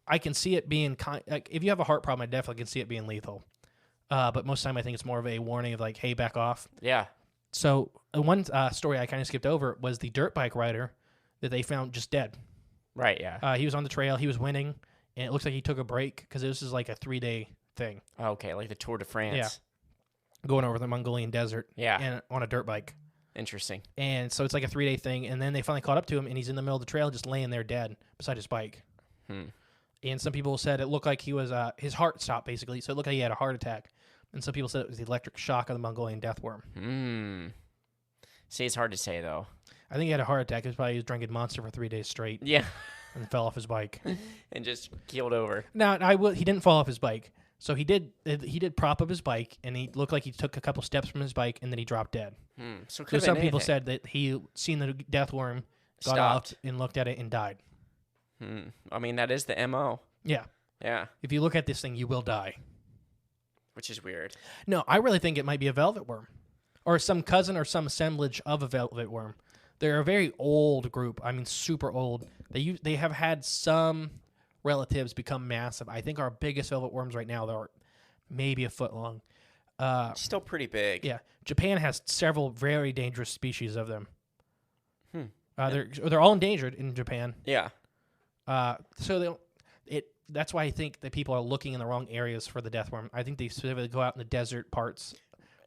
I can see it being like, if you have a heart problem, I definitely can see it being lethal. But most of the time, I think it's more of a warning of like, hey, back off. Yeah. So one story I kind of skipped over was the dirt bike rider that they found just dead. Right, yeah. He was on the trail. He was winning, and it looks like he took a break because this is like a 3-day thing. Okay, like the Tour de France. Yeah. Going over the Mongolian Desert. Yeah. And on a dirt bike. Interesting. And so it's like a 3-day thing, and then they finally caught up to him, and he's in the middle of the trail just laying there dead beside his bike. And some people said it looked like he was, his heart stopped, basically, so it looked like he had a heart attack. And some people said it was the electric shock of the Mongolian Death Worm. See, it's hard to say, though. I think he had a heart attack. It was probably he was drinking Monster for 3 days straight. Yeah. And fell off his bike. And just keeled over. No, he didn't fall off his bike. So he did prop up his bike, and he looked like he took a couple steps from his bike, and then he dropped dead. So some people said that he seen the death worm, got up and looked at it and died. I mean, that is the MO. Yeah. Yeah. If you look at this thing, you will die. Which is weird. No, I really think it might be a velvet worm. Or some cousin or some assemblage of a velvet worm. They're a very old group. I mean, super old. They have had some relatives become massive. I think our biggest velvet worms right now, they're maybe 1 foot long. Still pretty big. Yeah. Japan has several very dangerous species of them. They're all endangered in Japan. Yeah. That's why I think that people are looking in the wrong areas for the death worm. I think they specifically go out in the desert parts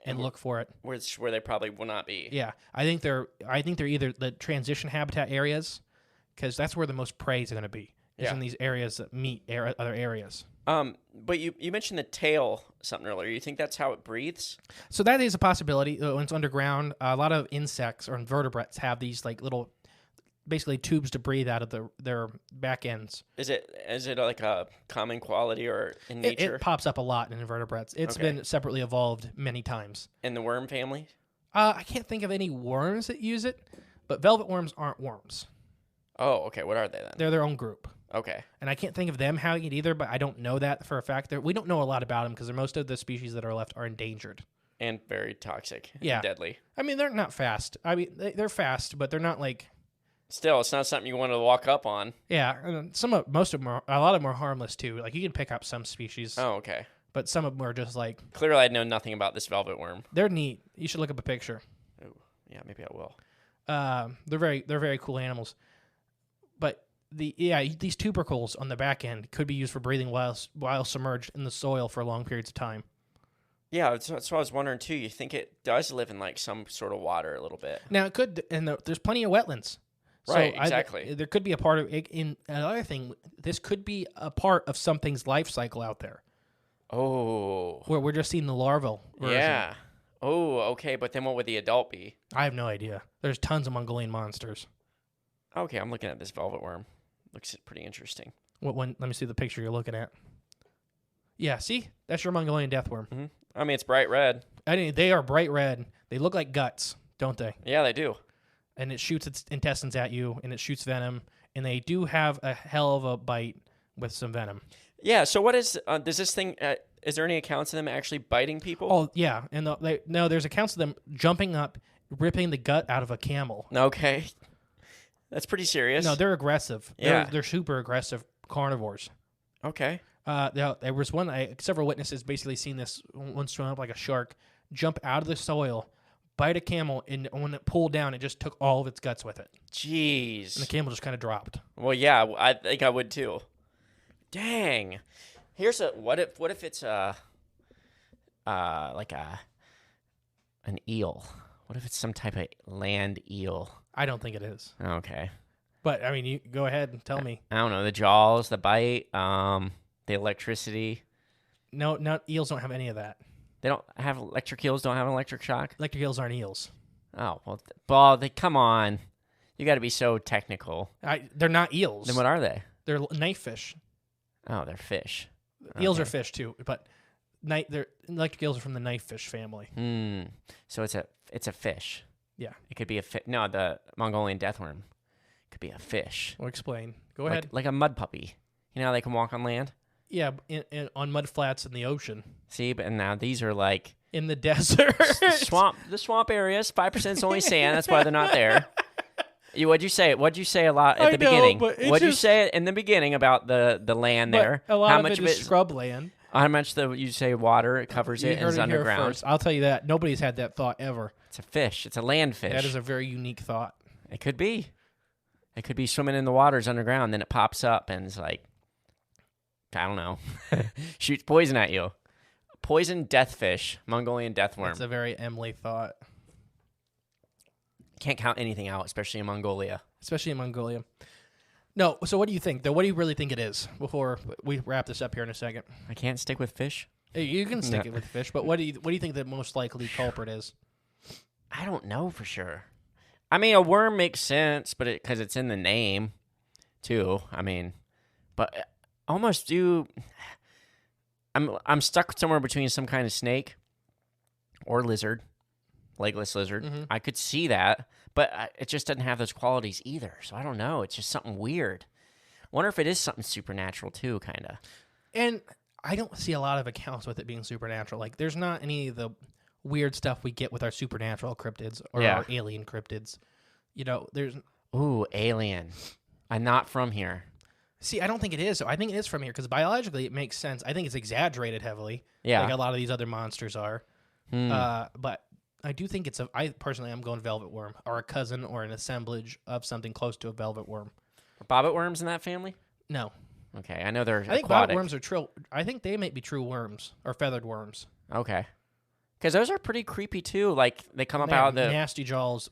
and look for it. Where they probably will not be. Yeah. I think they're either the transition habitat areas, because that's where the most prey is going to be. is in these areas that meet other areas. But you mentioned the tail something earlier. You think that's how it breathes? So that is a possibility. When it's underground, a lot of insects or invertebrates have these like little, basically tubes to breathe out of their back ends. Is it like a common quality or in nature? It pops up a lot in invertebrates. It's been separately evolved many times. In the worm family? I can't think of any worms that use it, but velvet worms aren't worms. Oh, okay. What are they then? They're their own group. Okay. And I can't think of them having it either, but I don't know that for a fact. We don't know a lot about them because most of the species that are left are endangered. And very toxic. Yeah. And deadly. I mean, they're not fast. I mean, they're fast, but they're not like... Still, it's not something you want to walk up on. Yeah, and a lot of them are harmless too. Like, you can pick up some species. Oh, okay. But some of them are just like... Clearly, I know nothing about this velvet worm. They're neat. You should look up a picture. Oh, yeah, maybe I will. They're very cool animals. But these tubercles on the back end could be used for breathing while submerged in the soil for long periods of time. Yeah, that's what I was wondering too. You think it does live in like some sort of water a little bit? Now it could, and there's plenty of wetlands. Right, So exactly. there could be a part of it. In another thing, this could be a part of something's life cycle out there. Oh, Where we're just seeing the larval version. yeah. Oh, okay. But then what would the adult be? I have no idea. There's tons of Mongolian monsters. Okay, I'm looking at this velvet worm. Looks pretty interesting. Let me see the picture you're looking at. Yeah, see? That's your Mongolian death worm. Mm-hmm. I mean, it's bright red. I mean, they are bright red. They look like guts, don't they? Yeah, they do. And it shoots its intestines at you, and it shoots venom. And they do have a hell of a bite with some venom. Yeah, so what is, does this thing, is there any accounts of them actually biting people? Oh, yeah. And there's accounts of them jumping up, ripping the gut out of a camel. Okay. That's pretty serious. No, they're aggressive. Yeah. They're super aggressive carnivores. Okay. There was several witnesses basically seen this one swim up like a shark, jump out of the soil, bite a camel, and when it pulled down, it just took all of its guts with it. Jeez. And the camel just kind of dropped. Well, yeah, I think I would too. Dang. Here's what if it's like an eel? What if it's some type of land eel? I don't think it is. Okay. But I mean, you go ahead and tell me. I don't know, the jaws, the bite, the electricity. No, eels don't have any of that. They don't have electric eels. Don't have an electric shock. Electric eels aren't eels. Oh well, they come on. You got to be so technical. They're not eels. Then what are they? They're knife fish. Oh, they're fish. Eels Okay. are fish too, but electric eels are from the knife fish family. So it's a fish. Yeah. It could be a fish. No, the Mongolian death worm could be a fish. We'll explain. Go ahead. Like a mud puppy. You know how they can walk on land? Yeah, on mud flats in the ocean. See, but now these are like In the desert. the swamp areas. 5% is only sand. That's why they're not there. What'd you say? What'd you say a lot at the beginning? What'd you say in the beginning about the land there? A lot how of much it is scrubland. How much you say water it covers You it heard is it here underground? first. I'll tell you that. Nobody's had that thought ever. It's a fish. It's a land fish. That is a very unique thought. It could be. It could be swimming in the waters underground. Then it pops up and it's like, I don't know, shoots poison at you. Poison death fish, Mongolian death worm. That's a very Emily thought. Can't count anything out, especially in Mongolia. Especially in Mongolia. No, so what do you think, though? What do you really think it is before we wrap this up here in a second? I can't stick with fish. Hey, you can stick it with fish, but what do you think the most likely culprit is? I don't know for sure. I mean, a worm makes sense, but because it's in the name, too. I mean, but almost do. I'm stuck somewhere between some kind of snake or lizard, legless lizard. Mm-hmm. I could see that, but it just doesn't have those qualities either. So I don't know. It's just something weird. Wonder if it is something supernatural too, kind of. And I don't see a lot of accounts with it being supernatural. Like, there's not any of the weird stuff we get with our supernatural cryptids or our alien cryptids. You know, there's... Ooh, alien. I'm not from here. See, I don't think it is. I think it is from here because biologically it makes sense. I think it's exaggerated heavily. Yeah. Like a lot of these other monsters are. But I do think I personally am going velvet worm or a cousin or an assemblage of something close to a velvet worm. Are bobbit worms in that family? No. Okay, I know they're I think aquatic. bobbit worms are true. I think they might be true worms or feathered worms. Okay. Because those are pretty creepy too. Like, they come up They out have of the... nasty jaws.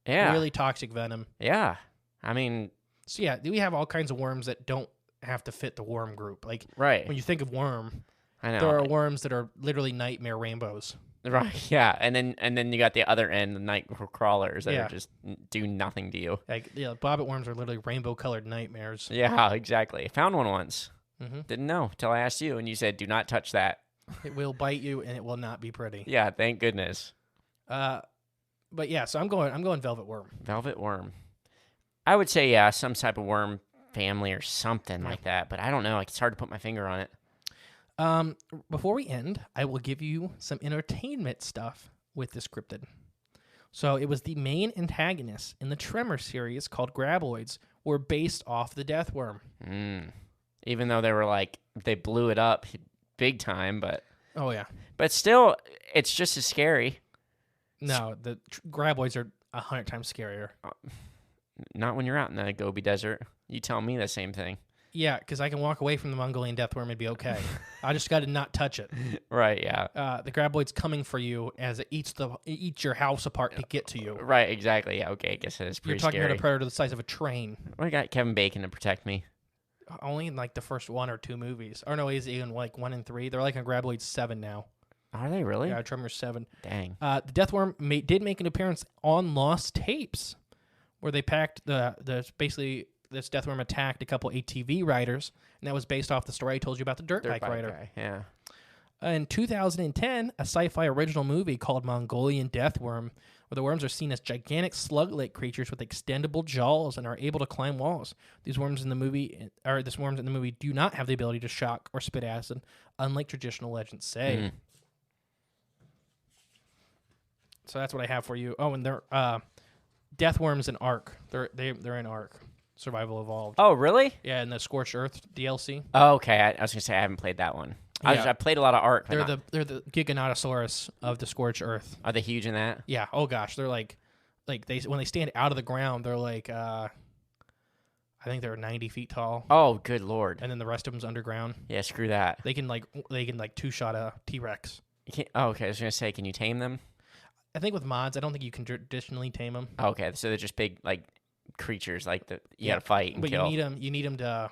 Yeah. Really toxic venom. Yeah. I mean... So yeah, we have all kinds of worms that don't have to fit the worm group. Like Right. when you think of worm, I know. there are worms that are literally nightmare rainbows. Right. Yeah. And then you got the other end, the night crawlers that Yeah. are just do nothing to you. Like bobbit worms are literally rainbow colored nightmares. Yeah. Exactly. Found one once. Mm-hmm. Didn't know till I asked you, and you said, "Do not touch that." It will bite you, and it will not be pretty. Yeah. Thank goodness. But yeah, so I'm going velvet worm. Velvet worm. I would say yeah, some type of worm family or something like that, but I don't know. It's hard to put my finger on it. Before we end, I will give you some entertainment stuff with this cryptid. So it was the main antagonists in the Tremor series called graboids were based off the death worm. Even though they were like they blew it up big time, but Oh yeah. but still, it's just as scary. No, the graboids are 100 times scarier. Not when you're out in the Gobi Desert. You tell me the same thing. Yeah, because I can walk away from the Mongolian Death Worm and be okay. I just got to not touch it. Right, yeah. The graboid's coming for you as it eats your house apart to get to you. Right, exactly. Yeah, okay. I guess that is pretty You're talking scary. about a predator the size of a train. I got Kevin Bacon to protect me. Only in like the first 1 or 2 movies. Or no, he's in like 1 and 3. They're like on graboid 7 now. Are they really? Yeah, Tremor 7. Dang. The Death Worm did make an appearance on Lost Tapes, where they packed basically this Death Worm attacked a couple ATV riders, and that was based off the story I told you about the dirt bike rider. Guy, yeah. In 2010, a sci-fi original movie called Mongolian Death Worm, where the worms are seen as gigantic slug-like creatures with extendable jaws and are able to climb walls. These worms in the movie, do not have the ability to shock or spit acid, unlike traditional legends say. So that's what I have for you. Oh, and they're Death Worms in Ark. They're in Ark. Survival Evolved. Oh, really? Yeah, in the Scorched Earth DLC. Oh, okay. I was gonna say I haven't played that one. I played a lot of Ark. They're the Giganotosaurus of the Scorched Earth. Are they huge in that? Yeah. Oh gosh, they're like they when they stand out of the ground, they're like I think they're 90 feet tall. Oh, good lord. And then the rest of them's underground. Yeah, screw that. They can two-shot a T-Rex. You can't, oh, okay. I was gonna say, can you tame them? I think with mods, I don't think you can traditionally tame them. Oh, okay, so they're just big like creatures, like you gotta fight and kill. But you need them to.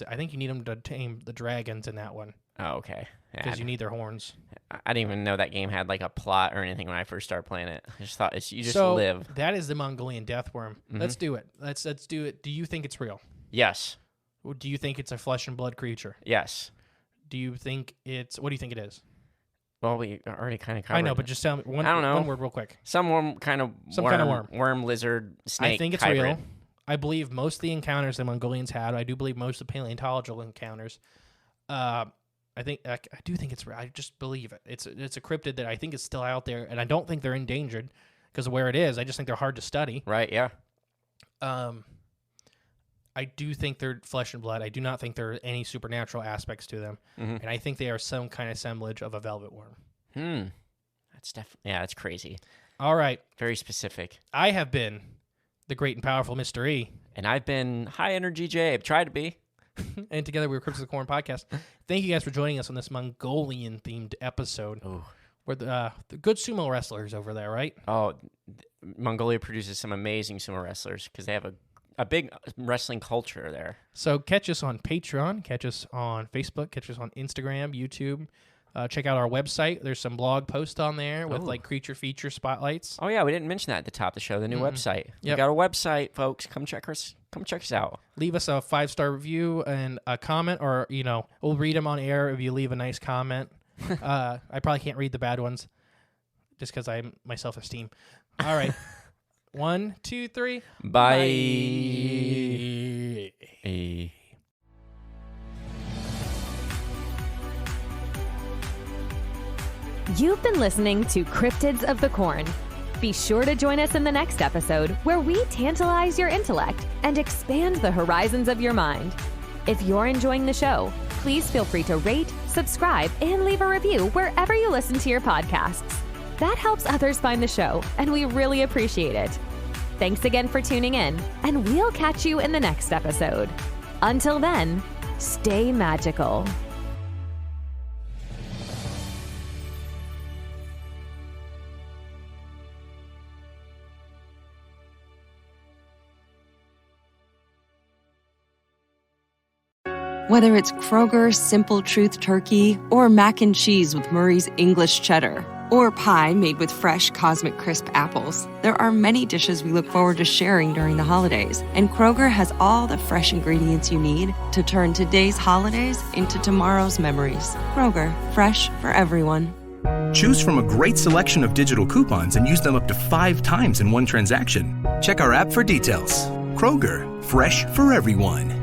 I think you need them to tame the dragons in that one. Oh, okay. Because you need their horns. I didn't even know that game had like a plot or anything when I first started playing it. I just thought you just so live. That is the Mongolian Death Worm. Let's do it. Let's do it. Do you think it's real? Yes. Or do you think it's a flesh and blood creature? Yes. Do you think what do you think it is? Well, we already kind of covered. I know, but just tell me I don't know. one word real quick. Some kind of worm, lizard, snake. I think it's hybrid. real. I believe most of the encounters the Mongolians had. I do believe most of the paleontological encounters. I do think it's real. I just believe it. It's a cryptid that I think is still out there, and I don't think they're endangered because of where it is. I just think they're hard to study. Right. Yeah. I do think they're flesh and blood. I do not think there are any supernatural aspects to them, and I think they are some kind of assemblage of a velvet worm. That's definitely that's crazy. All right. Very specific. I have been the great and powerful Mr. E. And I've been high energy Jabe. Tried to be. And together we were Cryptids of the Corn podcast. Thank you guys for joining us on this Mongolian themed episode. Oh. We're the good sumo wrestlers over there, right? Oh, Mongolia produces some amazing sumo wrestlers because they have a big wrestling culture there. So catch us on Patreon, catch us on Facebook, catch us on Instagram, YouTube. Check out our website. There's some blog posts on there with like creature feature spotlights. Oh yeah, we didn't mention that at the top of the show. The new website. Yep. We got a website, folks. Come check us out. Leave us a 5-star review and a comment, or we'll read them on air if you leave a nice comment. I probably can't read the bad ones, just because my self-esteem. All right, 1, 2, 3. Bye. You've been listening to Cryptids of the Corn. Be sure to join us in the next episode where we tantalize your intellect and expand the horizons of your mind. If you're enjoying the show, please feel free to rate, subscribe, and leave a review wherever you listen to your podcasts. That helps others find the show, and we really appreciate it. Thanks again for tuning in, and we'll catch you in the next episode. Until then, stay magical. Whether it's Kroger Simple Truth Turkey or mac and cheese with Murray's English Cheddar or pie made with fresh Cosmic Crisp apples, there are many dishes we look forward to sharing during the holidays. And Kroger has all the fresh ingredients you need to turn today's holidays into tomorrow's memories. Kroger, fresh for everyone. Choose from a great selection of digital coupons and use them up to 5 times in one transaction. Check our app for details. Kroger, fresh for everyone.